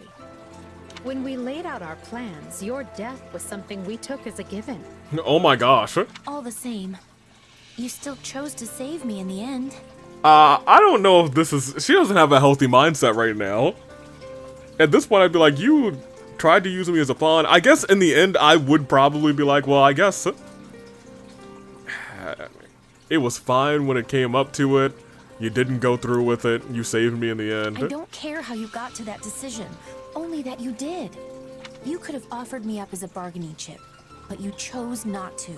When we laid out our plans, your death was something we took as a given. Oh my gosh. All the same, you still chose to save me in the end. I don't know if this is... She doesn't have a healthy mindset right now. At this point, I'd be like, you tried to use me as a pawn. I guess in the end, I would probably be like, well, I guess... It was fine when it came up to it. You didn't go through with it. You saved me in the end. I don't care how you got to that decision, only that you did. You could have offered me up as a bargaining chip, but you chose not to.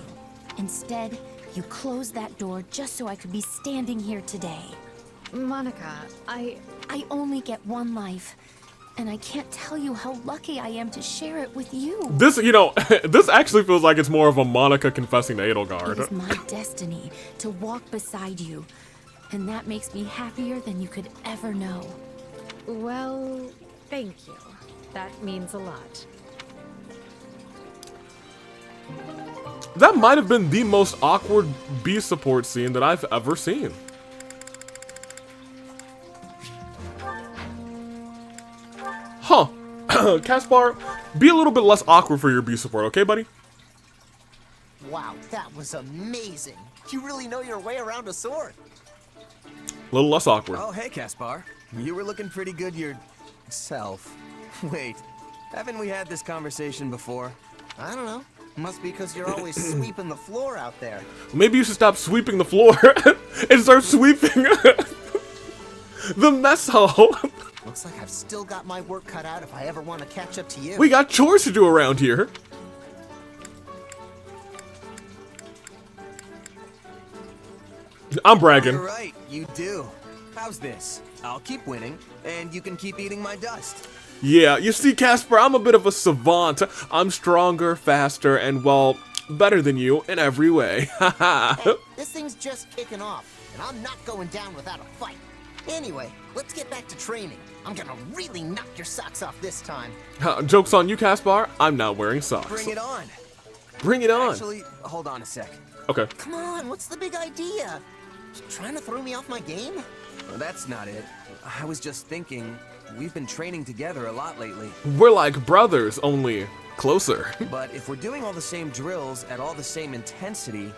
Instead, you closed that door just so I could be standing here today. Monica, I only get one life, and I can't tell you how lucky I am to share it with you. This, you know, this actually feels like it's more of a Monica confessing to Edelgard. It is my destiny to walk beside you, and that makes me happier than you could ever know. Well, thank you. That means a lot. That might have been the most awkward B support scene that I've ever seen. Huh. Caspar, be a little bit less awkward for your B support, okay, buddy? Wow, that was amazing. You really know your way around a sword. A little less awkward. Oh, hey, Caspar. You were looking pretty good yourself. Wait, haven't we had this conversation before? I don't know. Must be because you're always sweeping the floor out there. Maybe you should stop sweeping the floor and start sweeping the mess hall. Looks like I've still got my work cut out if I ever want to catch up to you. We got chores to do around here. I'm bragging. You're right, you do. How's this? I'll keep winning, and you can keep eating my dust. Yeah, you see, Caspar, I'm a bit of a savant. I'm stronger, faster, and, well, better than you in every way. Hey, this thing's just kicking off, and I'm not going down without a fight. Anyway, let's get back to training. I'm gonna really knock your socks off this time. Joke's on you, Caspar. I'm not wearing socks. Bring it on. Bring it on. Actually, hold on a sec. Okay. Come on, what's the big idea? You trying to throw me off my game? Well, that's not it. I was just thinking, we've been training together a lot lately. We're like brothers, only closer. But if we're doing all the same drills at all the same intensity,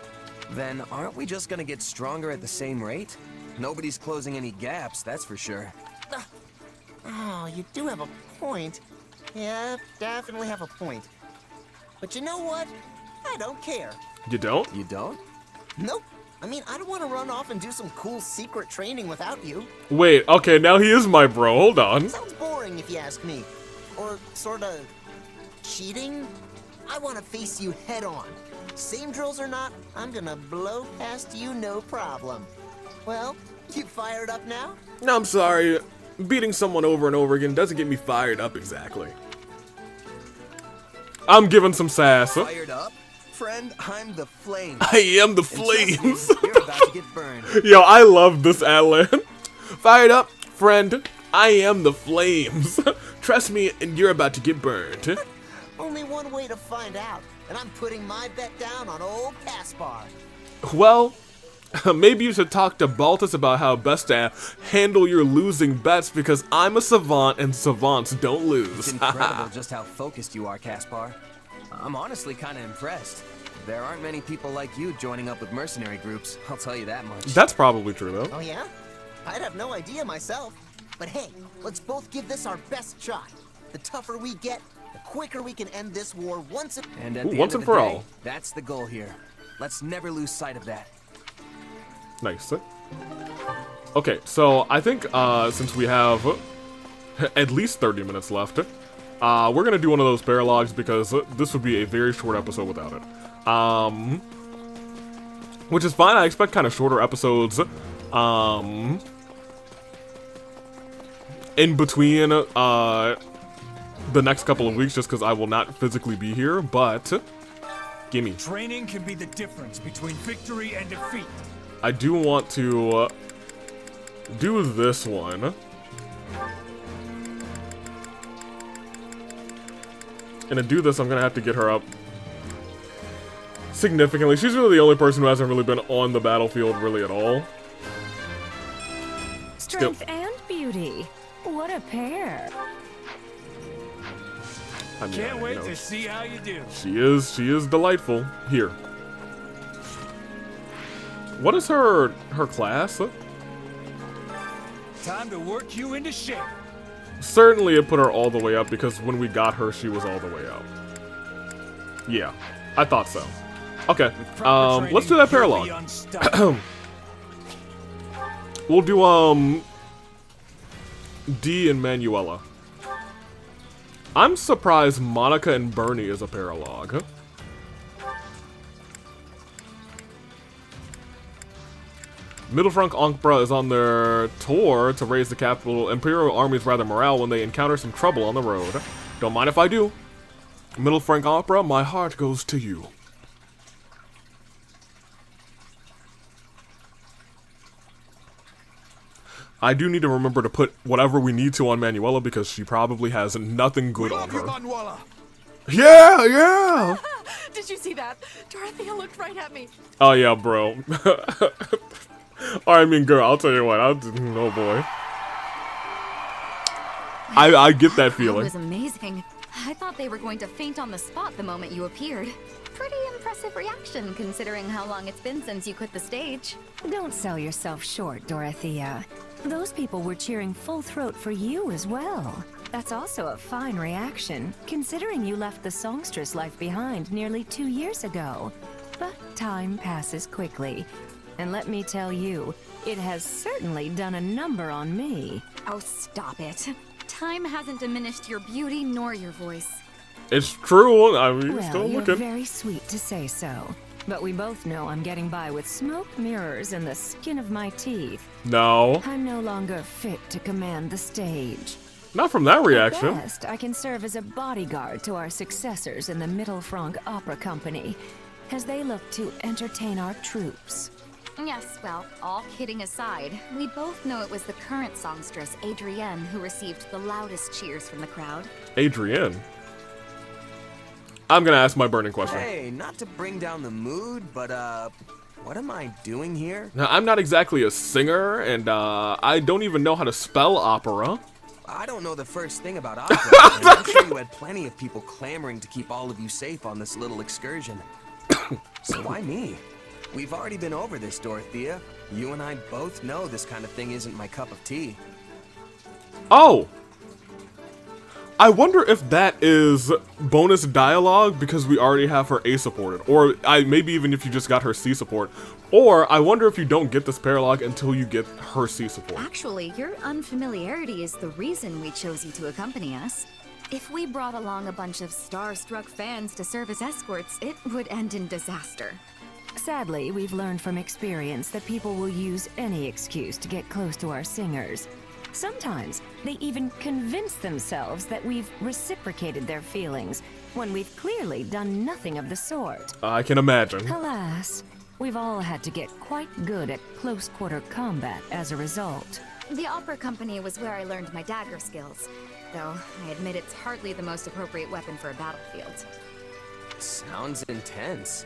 then aren't we just gonna get stronger at the same rate? Nobody's closing any gaps, that's for sure. Oh, you do have a point. Yeah, definitely have a point. But you know what? I don't care. You don't? You don't? Nope. I mean, I don't want to run off and do some cool secret training without you. Wait, okay, now he is my bro. Hold on. Sounds boring if you ask me. Or sorta cheating? I want to face you head on. Same drills or not, I'm gonna blow past you no problem. Well, you fired up now? No, I'm sorry. Beating someone over and over again doesn't get me fired up exactly. I'm giving some sass. Fired up? Friend, I'm the flames. I am the flames. You're about to get burned. Yo, I love this ad-lib. Fired up, friend. I am the flames. Trust me, and you're about to get burned. Only one way to find out, and I'm putting my bet down on old Caspar. Well, maybe you should talk to Baltus about how best to handle your losing bets, because I'm a savant and savants don't lose. It's incredible just how focused you are, Caspar. I'm honestly kind of impressed. There aren't many people like you joining up with mercenary groups, I'll tell you that much. That's probably true, though. Oh yeah? I'd have no idea myself. But hey, let's both give this our best shot. The tougher we get, the quicker we can end this war once and at the once end and of the for day, all. That's the goal here. Let's never lose sight of that. Nice. Okay, so I think since we have at least 30 minutes left, we're gonna do one of those paralogs because this would be a very short episode without it. Which is fine. I expect kind of shorter episodes in between the next couple of weeks, just because I will not physically be here. But gimme. Training can be the difference between victory and defeat. I do want to do this one. And to do this, I'm gonna have to get her up significantly. She's really the only person who hasn't really been on the battlefield really at all. Strength and beauty. What a pair. I mean, Can't wait to see how you do. She is delightful. Here. What is her class? Time to work you into shape. Certainly it put her all the way up because when we got her, she was all the way up. Yeah, I thought so. Okay, let's do that paralog. We'll do, D and Manuela. I'm surprised Monica and Bernie is a paralog. Mittelfrank Ankara is on their tour to raise the capital Imperial Army's rather morale when they encounter some trouble on the road. Don't mind if I do. Mittelfrank Ankara, my heart goes to you. I do need to remember to put whatever we need to on Manuela because she probably has nothing good on her. Yeah, yeah! Did you see that? Dorothea looked right at me. Oh yeah, bro. I mean, girl, I'll tell you what. Oh boy. I get that feeling. It was amazing. I thought they were going to faint on the spot the moment you appeared. Pretty impressive reaction, considering how long it's been since you quit the stage. Don't sell yourself short, Dorothea. Those people were cheering full throat for you as well. That's also a fine reaction, considering you left the songstress life behind nearly 2 years ago. But time passes quickly. And let me tell you, it has certainly done a number on me. Oh, stop it. Time hasn't diminished your beauty nor your voice. It's true. I mean, Well, still you're looking. very sweet to say so. But we both know I'm getting by with smoke mirrors and the skin of my teeth. No. I'm no longer fit to command the stage. Not from that reaction. At best, I can serve as a bodyguard to our successors in the Mittelfrank Opera Company, as they look to entertain our troops. Yes, well, all kidding aside, we both know it was the current songstress, Adrienne, who received the loudest cheers from the crowd. Adrienne. I'm gonna ask my burning question. Hey, not to bring down the mood, but what am I doing here? Now, I'm not exactly a singer, and I don't even know how to spell opera. I don't know the first thing about opera, and I'm sure you had plenty of people clamoring to keep all of you safe on this little excursion. So why me? We've already been over this, Dorothea. You and I both know this kind of thing isn't my cup of tea. Oh! I wonder if that is bonus dialogue because we already have her A supported. Or maybe even if you just got her C support. Or I wonder if you don't get this paralog until you get her C support. Actually, your unfamiliarity is the reason we chose you to accompany us. If we brought along a bunch of star-struck fans to serve as escorts, it would end in disaster. Sadly, we've learned from experience that people will use any excuse to get close to our singers. Sometimes, they even convince themselves that we've reciprocated their feelings, when we've clearly done nothing of the sort. I can imagine. Alas, we've all had to get quite good at close-quarter combat as a result. The opera company was where I learned my dagger skills, though I admit it's hardly the most appropriate weapon for a battlefield. Sounds intense.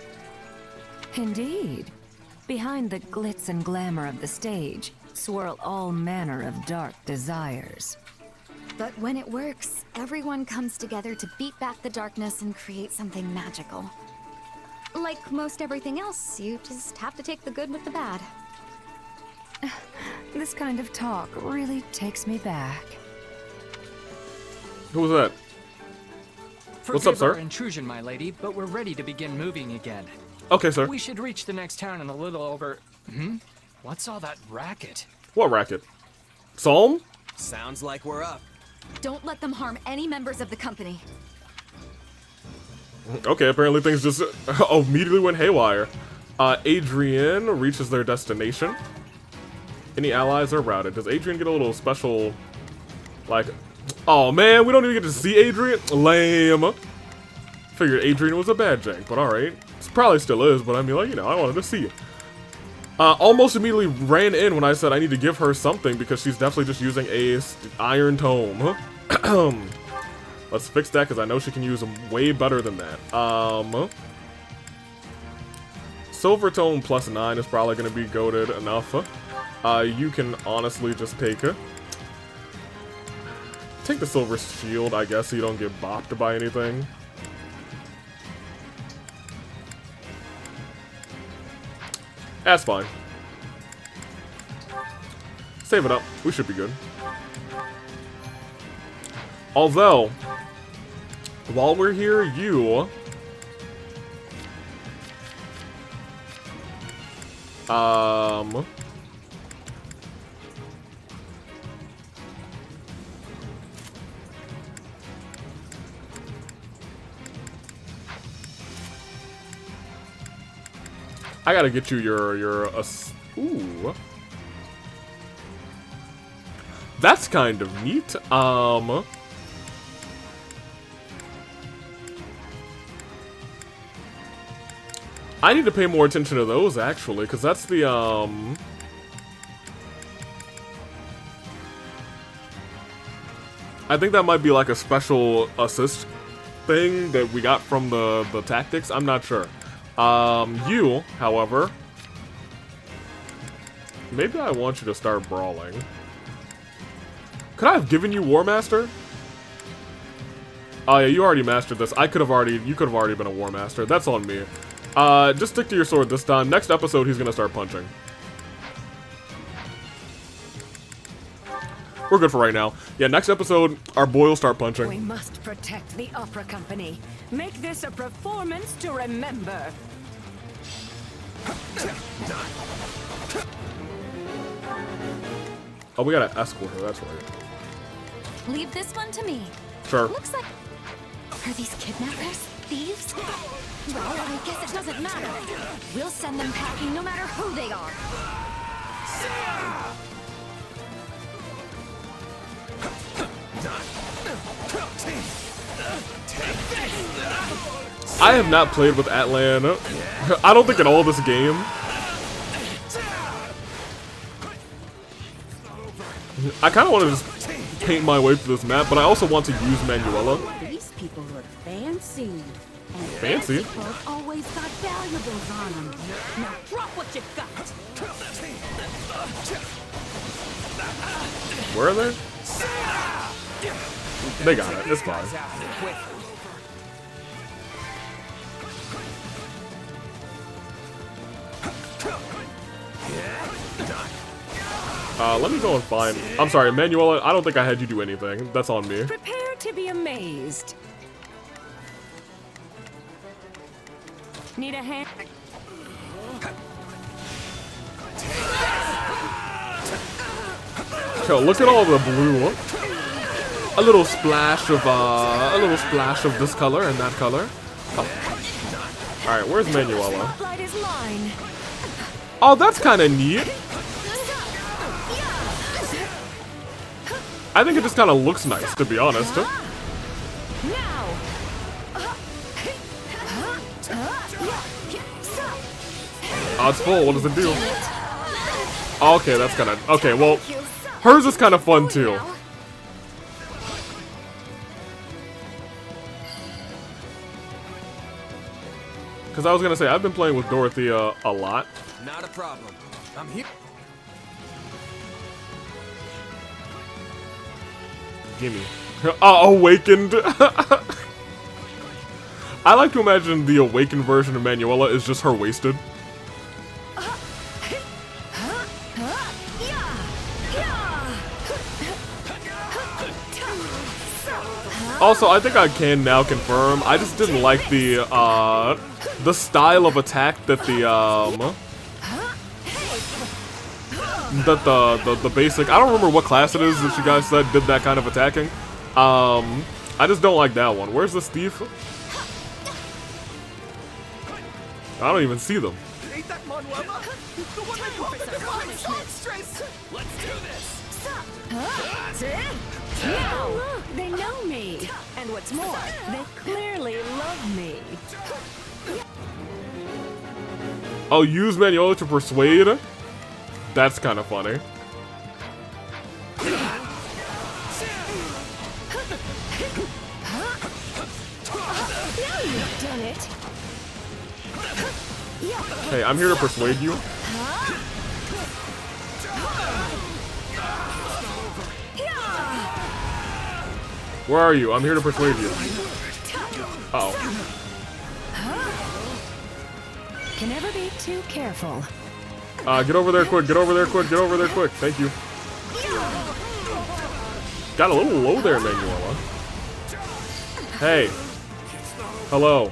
Indeed. Behind the glitz and glamour of the stage swirl all manner of dark desires. But when it works, everyone comes together to beat back the darkness and create something magical. Like most everything else, you just have to take the good with the bad. This kind of talk really takes me back. Who was that? What's up, Forgive sir? our intrusion, my lady, but we're ready to begin moving again. Okay, sir. We should reach the next town in a little over... What's all that racket? What racket? Psalm? Sounds like we're up. Don't let them harm any members of the company. Okay, apparently things just immediately went haywire. Adrian reaches their destination. Any allies are routed. Does Adrian get a little special, like... Oh man, we don't even get to see Adrian? Lame. Figured Adrian was a bad jank, but alright. Probably still is, but I mean, like, you know, I wanted to see it. Almost immediately ran in when I said I need to give her something because she's definitely just using a iron tome. Let's fix that because I know she can use them way better than that. Silver tome plus 9 is probably going to be goated enough. You can honestly just take her. Take the silver shield, I guess, so you don't get bopped by anything. That's fine. Save it up. We should be good. Although, while we're here, you... I gotta get you your ooh. That's kind of neat. I need to pay more attention to those actually, because that's the I think that might be like a special assist thing that we got from the tactics. I'm not sure. You, however, maybe I want you to start brawling. Could I have given you War Master? Oh yeah, you already mastered this. You could have already been a War Master. That's on me. Just stick to your sword this time. Next episode, he's gonna start punching. We're good for right now. Yeah, next episode, our boy will start punching. We must protect the opera company. Make this a performance to remember. Oh, we gotta escort her, that's right. Leave this one to me. Sure. Looks like... Are these kidnappers? Thieves? Well, I guess it doesn't matter. We'll send them packing no matter who they are. I have not played with Atlan. I don't think in all this game. I kind of want to just paint my way through this map, but I also want to use Manuela. These people look fancy. And Fancy? folk always got valuables on them. Now drop what you got. Where are they? They got it. It's fine. Let me go and find. I'm sorry, Manuela. I don't think I had you do anything. That's on me. Prepare to be amazed. Need a hand? Yo, look at all the blue. A little splash of this color and that color. Oh. All right, where's Manuela? Oh, that's kind of neat. I think it just kind of looks nice, to be honest. Oh, it's full. What does it do? Oh, okay, that's kind of... Okay, well, hers is kind of fun, too. Because I was going to say, I've been playing with Dorothea a lot. Not a problem. I'm here. Gimme. Awakened. I like to imagine the awakened version of Manuela is just her wasted. Also, I think I can now confirm. I just didn't like the style of attack that the basic. I don't remember what class it is that you guys said did that kind of attacking. I just don't like that one. Where's this thief? I don't even see them. Ain't that Manuela? The one that called the songstress! Let's do this! No, they know me. And what's more, they clearly love me. Oh, use Manuela to persuade? That's kind of funny. Now you've done it. Hey, I'm here to persuade you. Where are you? I'm here to persuade you. Uh-oh. Can never be too careful. Get over there quick, get over there quick, get over there quick. Thank you. Got a little low there, Manuela. Hey. Hello.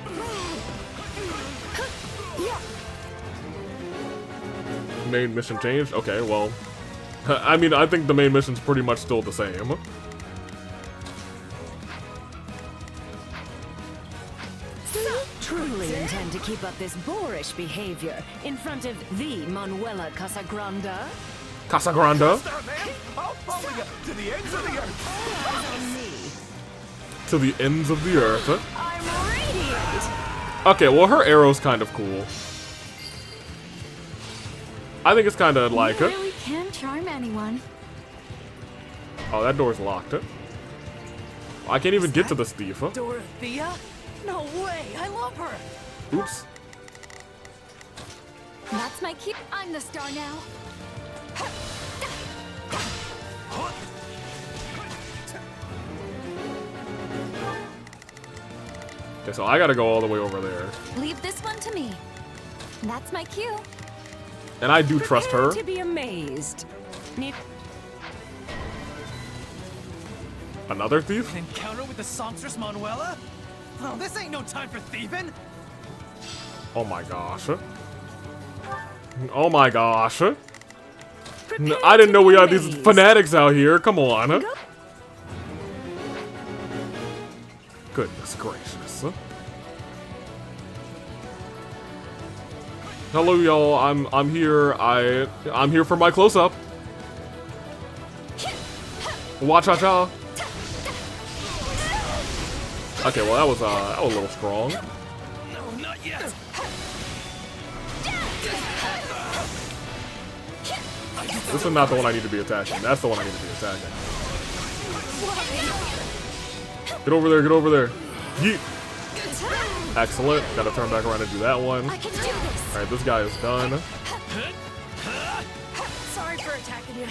Main mission changed? Okay, well. I mean, I think the main mission's pretty much still the same. Truly intend to keep up this boorish behavior in front of the Manuela Casagranda? Casagranda? I'll follow you to the ends of the earth. To the ends of the earth. I'm radiant. Okay, well, her arrow's kind of cool. I think it's kind of like You it. really can charm anyone. Oh, that door's locked. I can't even get to this thief. Dorothea? No way! I love her! Oops. That's my cue. I'm the star now. Okay, so I gotta go all the way over there. Leave this one to me. That's my cue. And I do trust her. To be amazed. Another thief? An encounter with the songstress Manuela? Oh, this ain't no time for thieving. Oh my gosh. Oh my gosh. I didn't know we had these fanatics out here. Come on. Goodness gracious. Hello y'all. I'm here. I'm here for my close up. Watch out, y'all. Okay, well that was a little strong. No, not yet. This is not the one I need to be attacking. That's the one I need to be attacking. Get over there, get over there. Yeet. Excellent. Gotta turn back around and do that one. Alright, this guy is done. Sorry for attacking you.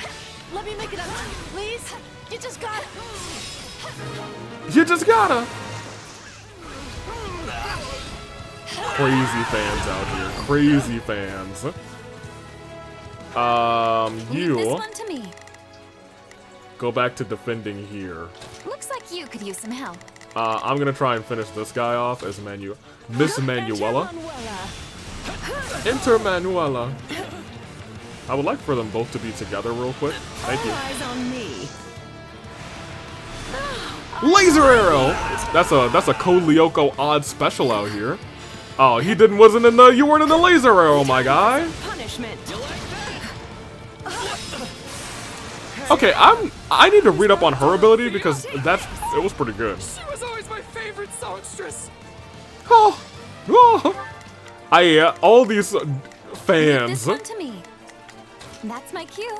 Let me make it up to you, please. You just got... You just gotta. Crazy fans out here. Crazy fans. Leave this one to me. Go back to defending here. Looks like you could use some help. I'm gonna try and finish this guy off as Miss Manuela. Enter Manuela. I would like for them both to be together real quick. Thank you. Eyes on me. Laser arrow. That's a Code Lyoko odd special out here. Oh, he wasn't in the. You weren't in the laser arrow, my guy. Punishment. Okay, I need to read up on her ability because it was pretty good. She was always my favorite songstress. Oh, all these fans. Leave this one to me. That's my cue.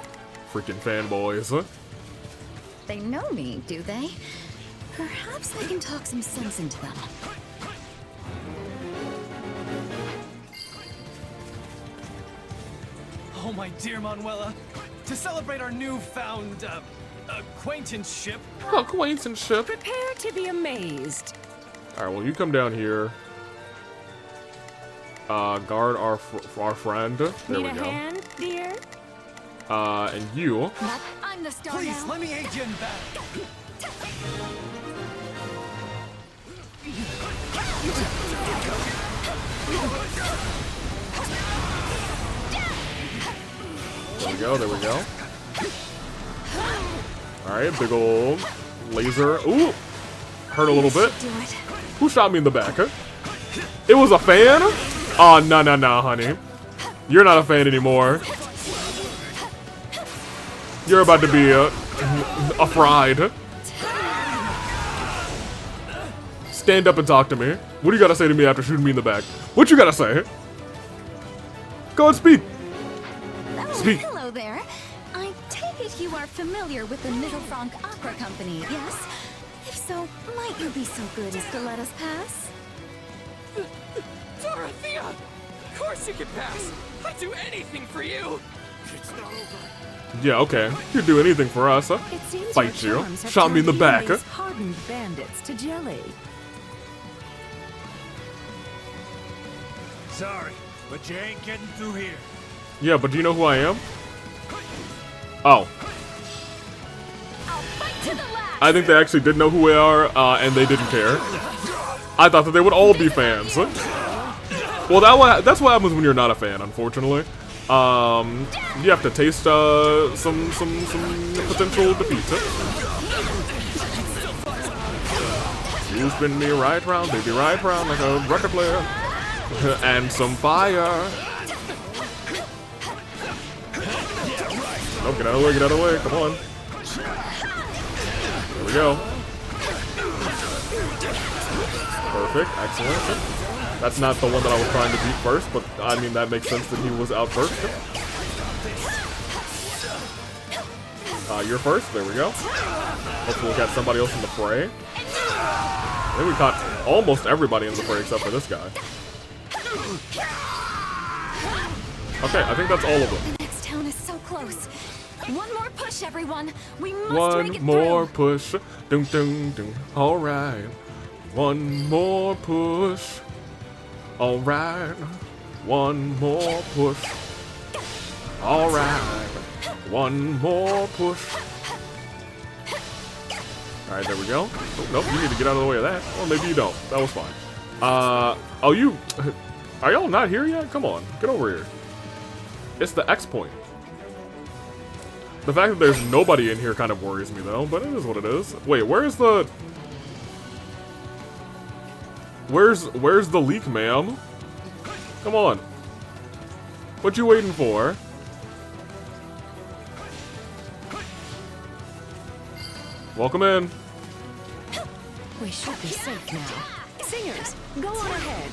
Freaking fanboys. They know me, do they? Perhaps I can talk some sense into them. Oh, my dear Manuela. To celebrate our newfound, acquaintanceship. Acquaintanceship. Prepare to be amazed. Alright, well, you come down here. Guard our friend. There Need we a go. hand, dear? And you. I'm the star Please, now. let me aid you in battle. There we go. Alright, big old laser. Ooh! Hurt a little bit. Who shot me in the back, huh? It was a fan? Oh, no, honey. You're not a fan anymore. You're about to be a fried. Stand up and talk to me. What do you gotta say to me after shooting me in the back? What you gotta say? Go and speak. Speak. Hello there. I take it you are familiar with the Mittelfrank Opera Company, yes? If so, might you be so good as to let us pass? Dorothea! Of course you can pass! I'd do anything for you! It's not over. Yeah, okay. You'd do anything for us, huh? It seems Fight your you. charms have Shot me in the turned back, even huh? these hardened bandits to jelly. Sorry, but you ain't getting through here. Yeah, but do you know who I am? Oh. I think they actually did know who we are, and they didn't care. I thought that they would all be fans. Well, that's what happens when you're not a fan, unfortunately. You have to taste some potential defeat. You spin me right round, baby, right round like a record player. And some fire. Oh, get out of the way, get out of the way, come on. There we go. Perfect, excellent. That's not the one that I was trying to beat first, but I mean, that makes sense that he was out first. You're first, there we go. Hopefully we'll catch somebody else in the fray. I think we caught almost everybody in the fray except for this guy. Okay, I think that's all of them. The next town is so close. One more push, everyone. We must make it One more through. push. Dun dun dun. Alright. One more push. Alright. One more push. Alright. One more push. Alright, there we go. Oh, nope, you need to get out of the way of that. Or maybe you don't. That was fine. Oh, you... Are y'all not here yet? Come on, get over here. It's the X point. The fact that there's nobody in here kind of worries me, though, but it is what it is. Wait, where's the... Where's the leak, ma'am? Come on. What you waiting for? Welcome in. We should be safe now. Singers, go on ahead.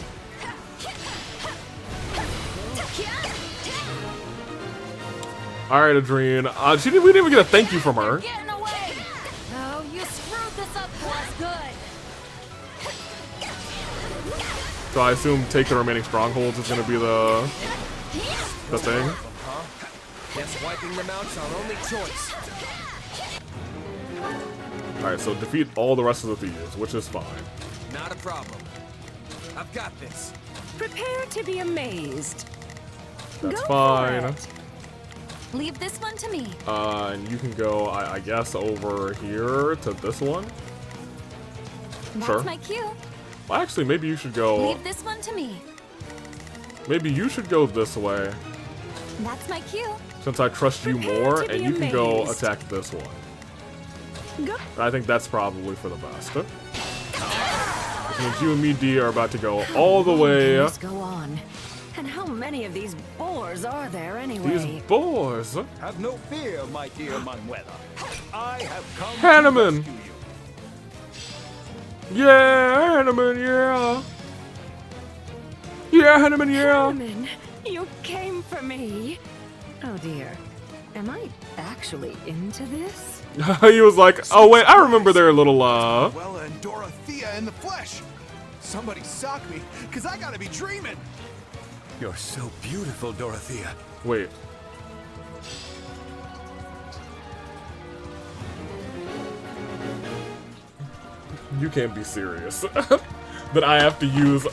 Alright, Adrien. We didn't even get a thank you from her. Oh, you screwed this up for us good. So I assume take the remaining strongholds is going to be the thing. Guess wiping them out's our only choice. Alright, so defeat all the rest of the thieves, which is fine. Not a problem. I've got this. Prepare to be amazed. That's Go fine. for it. Leave this one to me. And you can go, I guess, over here to this one. That's Sure. my cue. Well, actually, maybe you should go. Leave this one to me. Maybe you should go this way, That's my cue. since I trust you more, to be and you can go amazed. attack this one. Go. And I think that's probably for the best. Which means you and me, D, are about to go all the way. Let's go on. And how many of these boars are there anyway? These boars. Have no fear, my dear Manuela. I have come Hanneman. to rescue you. Yeah, Hanneman, yeah. Yeah, Hanneman, yeah. Hanneman, you came for me. Oh dear. Am I actually into this? He was like, oh wait, I remember their little, Well, and Dorothea in the flesh. Somebody sock me, cause I gotta be dreaming. You're so beautiful, Dorothea. Wait. You can't be serious. That I have to use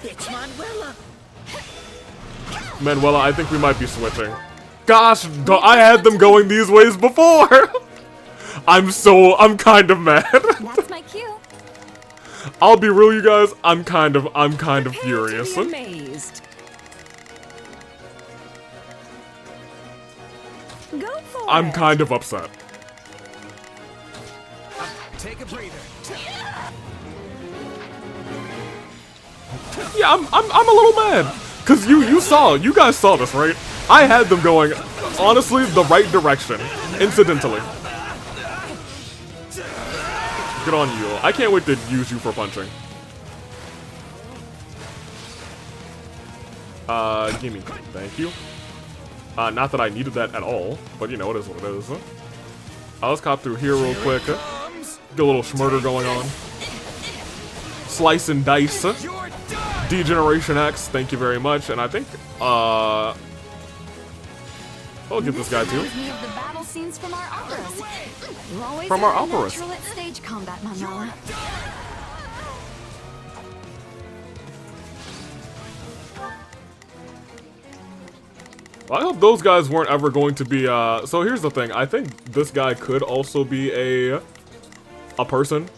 It's Manuela. Manuela, I think we might be switching. Gosh, I had them going these ways before! I'm kind of mad. That's my cue. I'll be real, you guys, I'm kind of furious. To be amazed. Go for I'm it. kind of upset. Take a breather. Yeah, I'm a little mad. Cause you guys saw this, right? I had them going, honestly, the right direction. Incidentally. Good on you. I can't wait to use you for punching. Gimme. Thank you. Not that I needed that at all, but you know, it is what it is. Let's cop through here real quick. Get a little schmurder going on. Slice and dice. Degeneration X, thank you very much. And I think, I'll give this guy too. Reminds me of the battle scenes from our operas. You always From our have a operas. natural at stage combat, Manuela. Well, I hope those guys weren't ever going to be, so here's the thing. I think this guy could also be a person.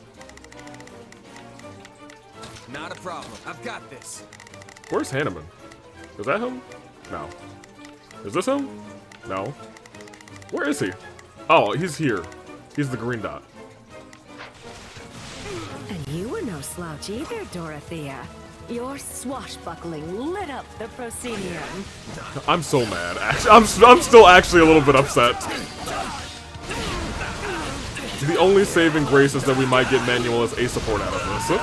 Not a problem. I've got this. Where's Hanneman? Is that him? No. Is this him? No. Where is he? Oh, he's here. He's the green dot. And you were no slouch either, Dorothea. Your swashbuckling lit up the proscenium. I'm so mad, actually. I'm still actually a little bit upset. The only saving grace is that we might get Manuel as a support out of this.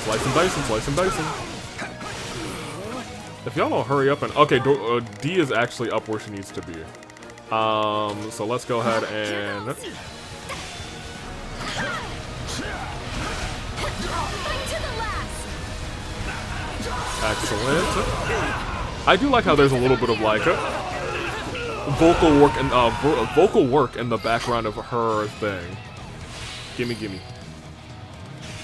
Slice and dicing, slice and dicing. If y'all don't hurry up and... Okay, D is actually up where she needs to be. So let's go ahead and... Excellent. I do like how there's a little bit of like vocal work in the background of her thing. Gimme, gimme.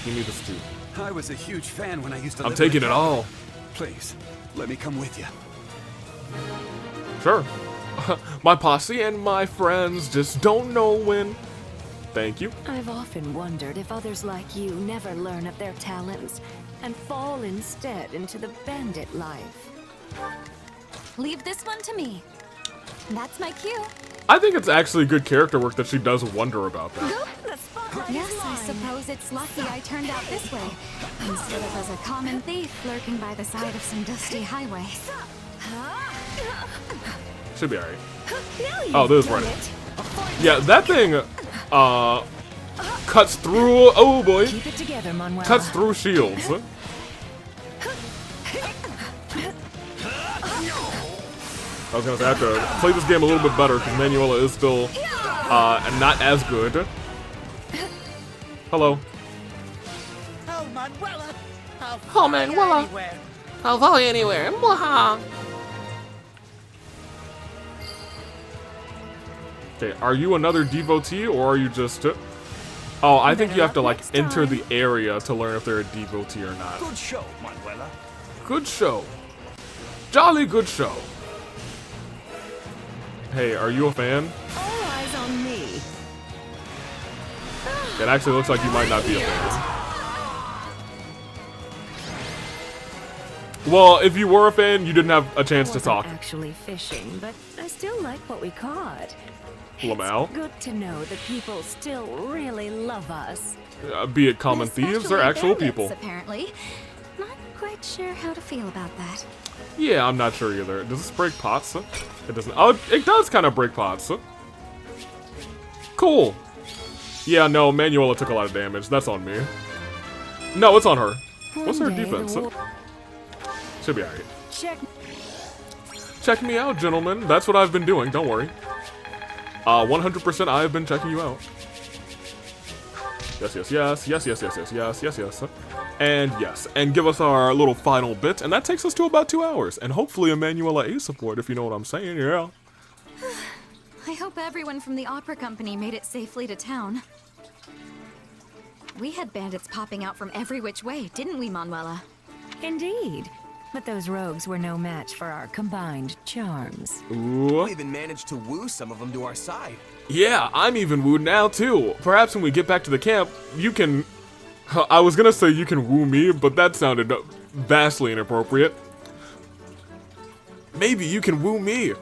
Gimme this too. I was a huge fan when I used to I'm live taking in it all. Please, let me come with you. Sure. My posse and my friends just don't know when. Thank you. I've often wondered if others like you never learn of their talents and fall instead into the bandit life. Leave this one to me. That's my cue. I think it's actually good character work that she does wonder about that. Yes, I suppose it's lucky I turned out this way, instead of as a common thief lurking by the side of some dusty highway. Should be alright. Oh, this is right. Yeah, that thing, cuts through, oh boy. Keep it together, Manuela. Cuts through shields. I was gonna say, I have to play this game a little bit better, because Manuela is still, not as good. Hello. Oh, Manuela. Oh, Manuela. I'll follow you anywhere. Mwaha. Okay, are you another devotee or are you just... Oh, I think you have to, like, enter the area to learn if they're a devotee or not. Good show, Manuela. Good show. Jolly good show. Hey, are you a fan? All eyes on me. It actually looks like you might not be a fan. Well, if you were a fan, you didn't have a chance to talk. Actually fishing, but I still like what we caught. Lamau. It's good to know that people still really love us. Be it common thieves or actual people. Apparently. Not quite sure how to feel about that. Yeah, I'm not sure either. Does this break pots? It doesn't. Oh, it does kind of break pots. Cool. Yeah, no, Manuela took a lot of damage. That's on me. No, it's on her. What's her defense? Should be alright. Check me out, gentlemen. That's what I've been doing. Don't worry. 100% I have been checking you out. Yes, yes, yes, yes, yes, yes, yes, yes, yes, yes. And yes, and give us our little final bit, and that takes us to about 2 hours. And hopefully a Manuela A support, if you know what I'm saying, yeah. I hope everyone from the opera company made it safely to town. We had bandits popping out from every which way, didn't we, Manuela? Indeed. But those rogues were no match for our combined charms. Ooh. We even managed to woo some of them to our side. Yeah, I'm even wooed now, too. Perhaps when we get back to the camp, you can... I was gonna say you can woo me, but that sounded vastly inappropriate. Maybe you can woo me.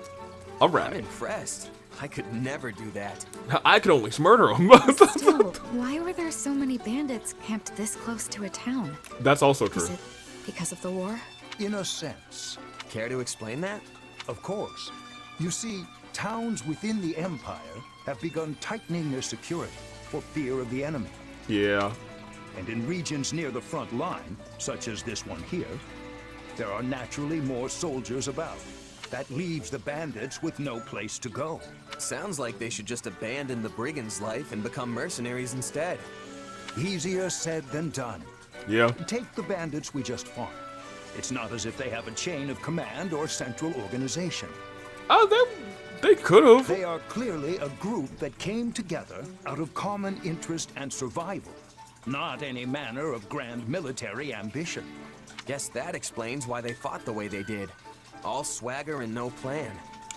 Alright. I'm impressed. I could never do that. I could only murder them. Still, why were there so many bandits camped this close to a town? That's also true. Is it because of the war? In a sense. Care to explain that? Of course. You see, towns within the Empire have begun tightening their security for fear of the enemy. Yeah. And in regions near the front line, such as this one here, there are naturally more soldiers about. That leaves the bandits with no place to go. Sounds like they should just abandon the brigand's life and become mercenaries instead. Easier said than done. Yeah. Take the bandits we just fought. It's not as if they have a chain of command or central organization. Oh, they could have. They are clearly a group that came together out of common interest and survival, not any manner of grand military ambition. Guess that explains why they fought the way they did. All swagger and no plan.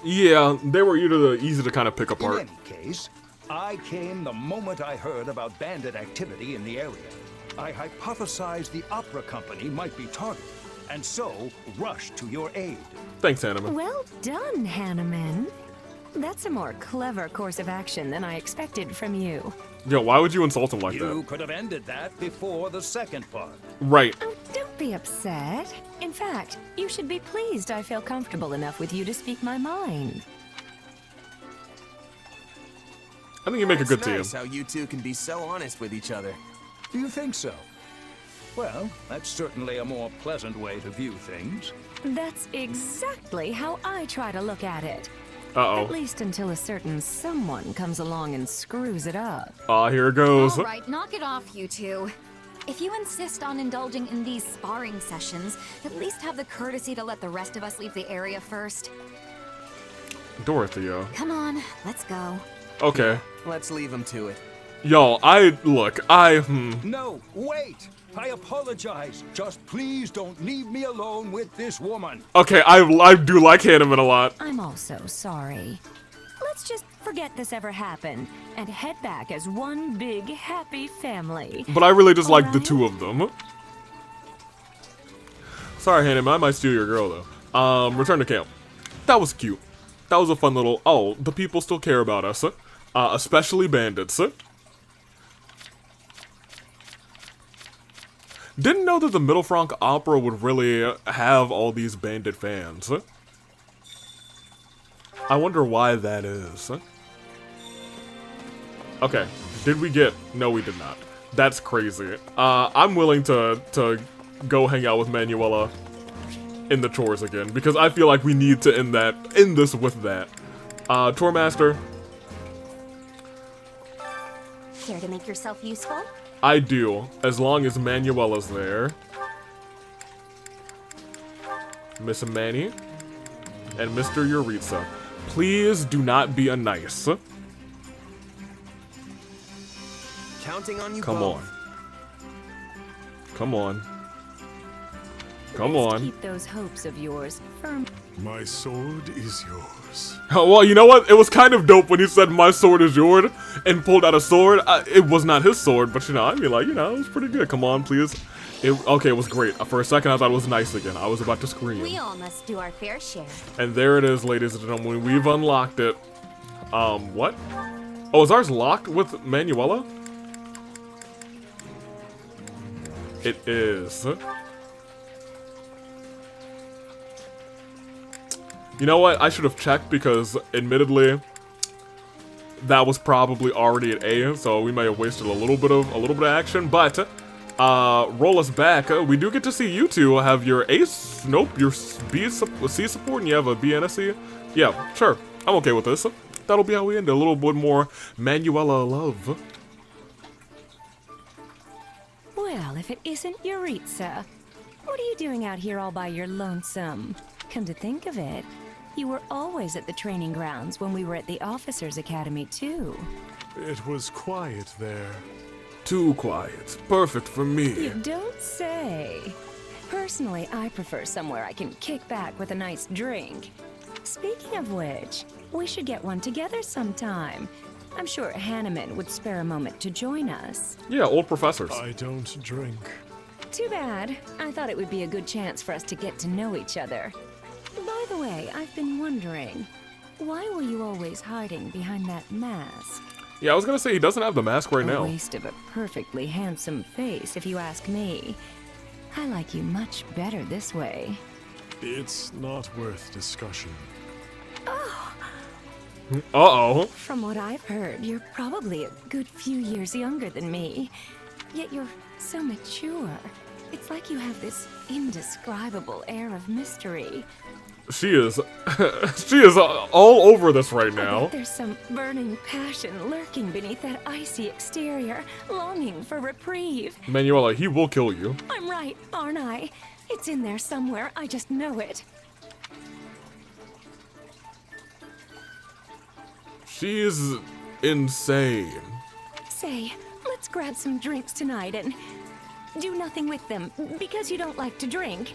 Yeah, they were easy to kind of pick apart. In any case, I came the moment I heard about bandit activity in the area. I hypothesized the opera company might be targeted, and so rushed to your aid. Thanks, Hanneman. Well done, Hanneman. That's a more clever course of action than I expected from you. Yo, why would you insult him like that? You could have ended that before the second part. Right. Oh, don't be upset. In fact, you should be pleased I feel comfortable enough with you to speak my mind. I think you make a good team. It's nice how you two can be so honest with each other. Do you think so? Well, that's certainly a more pleasant way to view things. That's exactly how I try to look at it. Uh-oh. At least until a certain someone comes along and screws it up. Here it goes. All right, knock it off, you two. If you insist on indulging in these sparring sessions, at least have the courtesy to let the rest of us leave the area first. Dorothea. Come on, let's go. Okay. Let's leave them to it. Yo, No, wait! I apologize. Just please don't leave me alone with this woman. Okay, I do like Hanneman a lot. I'm also sorry. Let's just forget this ever happened and head back as one big happy family. But I really just like the two of them. Sorry, Hanneman, I might steal your girl though. Return to camp. That was cute. That was a fun little, oh, the people still care about us. Especially bandits. Didn't know that the Middle Frank Opera would really have all these bandit fans. I wonder why that is. Okay, did we get... No, we did not. That's crazy. I'm willing to go hang out with Manuela in the chores again, because I feel like we need to end this with that. Chore Master. Care to make yourself useful? I do, as long as Manuela's there. Miss Manny and Mr. Yuritsa. Please do not be a nice. counting on you Come both. on. Come on. Come Let's on. keep those hopes of yours firm. My sword is yours. Well, you know what? It was kind of dope when he said, "My sword is yours," and pulled out a sword. It was not his sword, but you know, I mean, like, you know, it was pretty good. Come on, please. Okay, it was great. For a second, I thought it was nice again. I was about to scream. We all must do our fair share. And there it is, ladies and gentlemen. We've unlocked it. What? Oh, is ours locked with Manuela? It is. You know what? I should have checked because, admittedly, that was probably already at A, so we may have wasted a little bit of action. But roll us back. We do get to see you two have your ace. Nope, your B C support, and you have a BNSC. Yeah, sure. I'm okay with this. That'll be how we end it. A little bit more Manuela love. Well, if it isn't Yuritsa. What are you doing out here all by your lonesome? Come to think of it, you were always at the training grounds when we were at the Officers' Academy, too. It was quiet there. Too quiet. Perfect for me. You don't say. Personally, I prefer somewhere I can kick back with a nice drink. Speaking of which, we should get one together sometime. I'm sure Hanneman would spare a moment to join us. Yeah, old professors. I don't drink. Too bad. I thought it would be a good chance for us to get to know each other. By the way, I've been wondering, why were you always hiding behind that mask? Yeah, I was gonna say he doesn't have the mask right now. A waste of a perfectly handsome face, if you ask me. I like you much better this way. It's not worth discussion. Uh-oh. From what I've heard, you're probably a good few years younger than me. Yet you're so mature. It's like you have this indescribable air of mystery. She is all over this right I now. bet there's some burning passion lurking beneath that icy exterior, longing for reprieve. Manuela, he will kill you. I'm right, aren't I? It's in there somewhere, I just know it. She is insane. Say, let's grab some drinks tonight and do nothing with them, because you don't like to drink.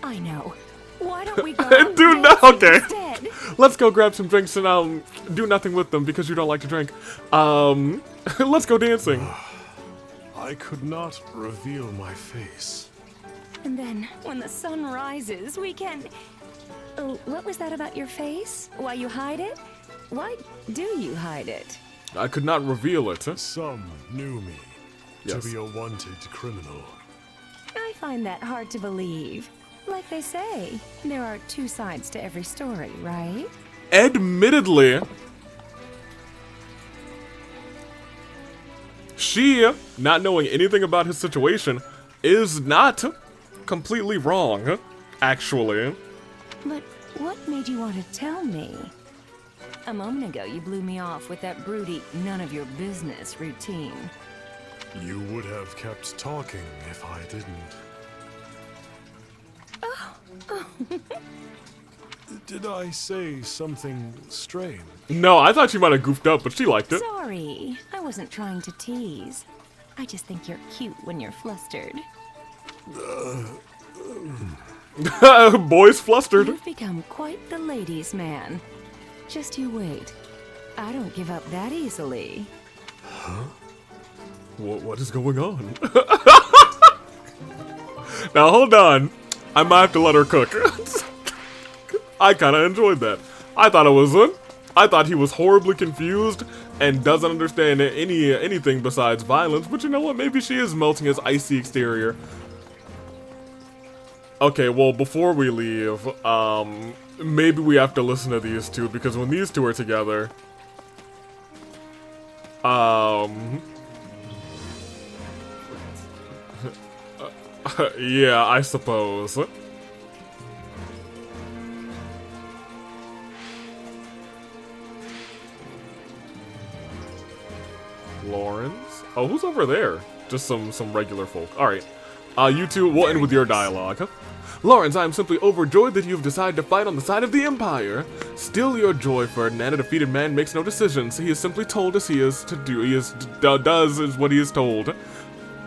I know. Why don't we go out Do not. Okay. instead? Let's go grab some drinks and do nothing with them because you don't like to drink. Let's go dancing. I could not reveal my face. And then, when the sun rises, we can... Oh, what was that about your face? Why you hide it? Why do you hide it? I could not reveal it. Some knew me Yes. to be a wanted criminal. I find that hard to believe. Like they say, there are two sides to every story, right? Admittedly, she, not knowing anything about his situation, is not completely wrong, actually. But what made you want to tell me? A moment ago, you blew me off with that broody, none-of-your-business routine. You would have kept talking if I didn't. Did I say something strange? No, I thought you might have goofed up, but she liked it. Sorry, I wasn't trying to tease. I just think you're cute when you're flustered. Boy's flustered. You've become quite the ladies' man. Just you wait. I don't give up that easily. Huh? What is going on? Now hold on. I might have to let her cook. I kind of enjoyed that. I thought he was horribly confused and doesn't understand anything besides violence. But you know what? Maybe she is melting his icy exterior. Okay, well, before we leave, maybe we have to listen to these two, because when these two are together, yeah, I suppose. Lawrence? Oh, who's over there? Just some regular folk. Alright. You two will end with your dialogue. Lawrence, I am simply overjoyed that you have decided to fight on the side of the Empire. Still your joy, Ferdinand. A defeated man makes no decisions. He is simply told as he is to do. He does what he is told.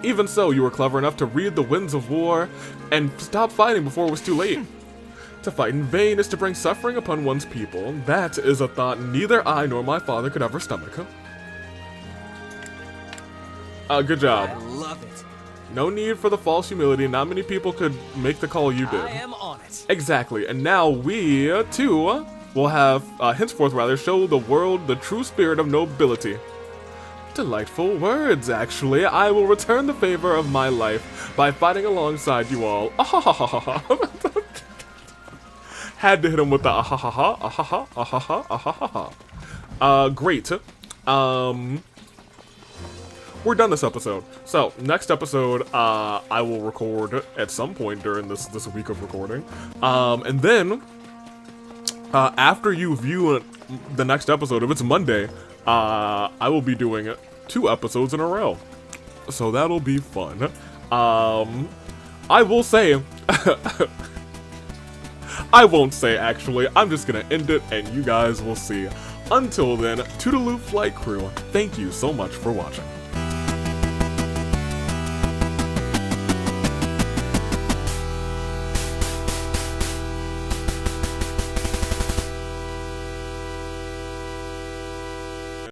Even so, you were clever enough to read the winds of war and stop fighting before it was too late. To fight in vain is to bring suffering upon one's people. That is a thought neither I nor my father could ever stomach. Good job. I love it. No need for the false humility. Not many people could make the call you did. I am on it. Exactly. And now we, too, will have, henceforth rather, show the world the true spirit of nobility. Delightful words, actually. I will return the favor of my life by fighting alongside you all. Had to hit him with the ahahaha, ahaha, ahaha, ahaha. Great. We're done this episode. So, next episode, I will record at some point during this week of recording. And then, after you view the next episode, if it's Monday, I will be doing 2 episodes in a row. So that'll be fun. I will say, I won't say actually, I'm just gonna end it and you guys will see. Until then, Toodaloo Flight Crew, thank you so much for watching.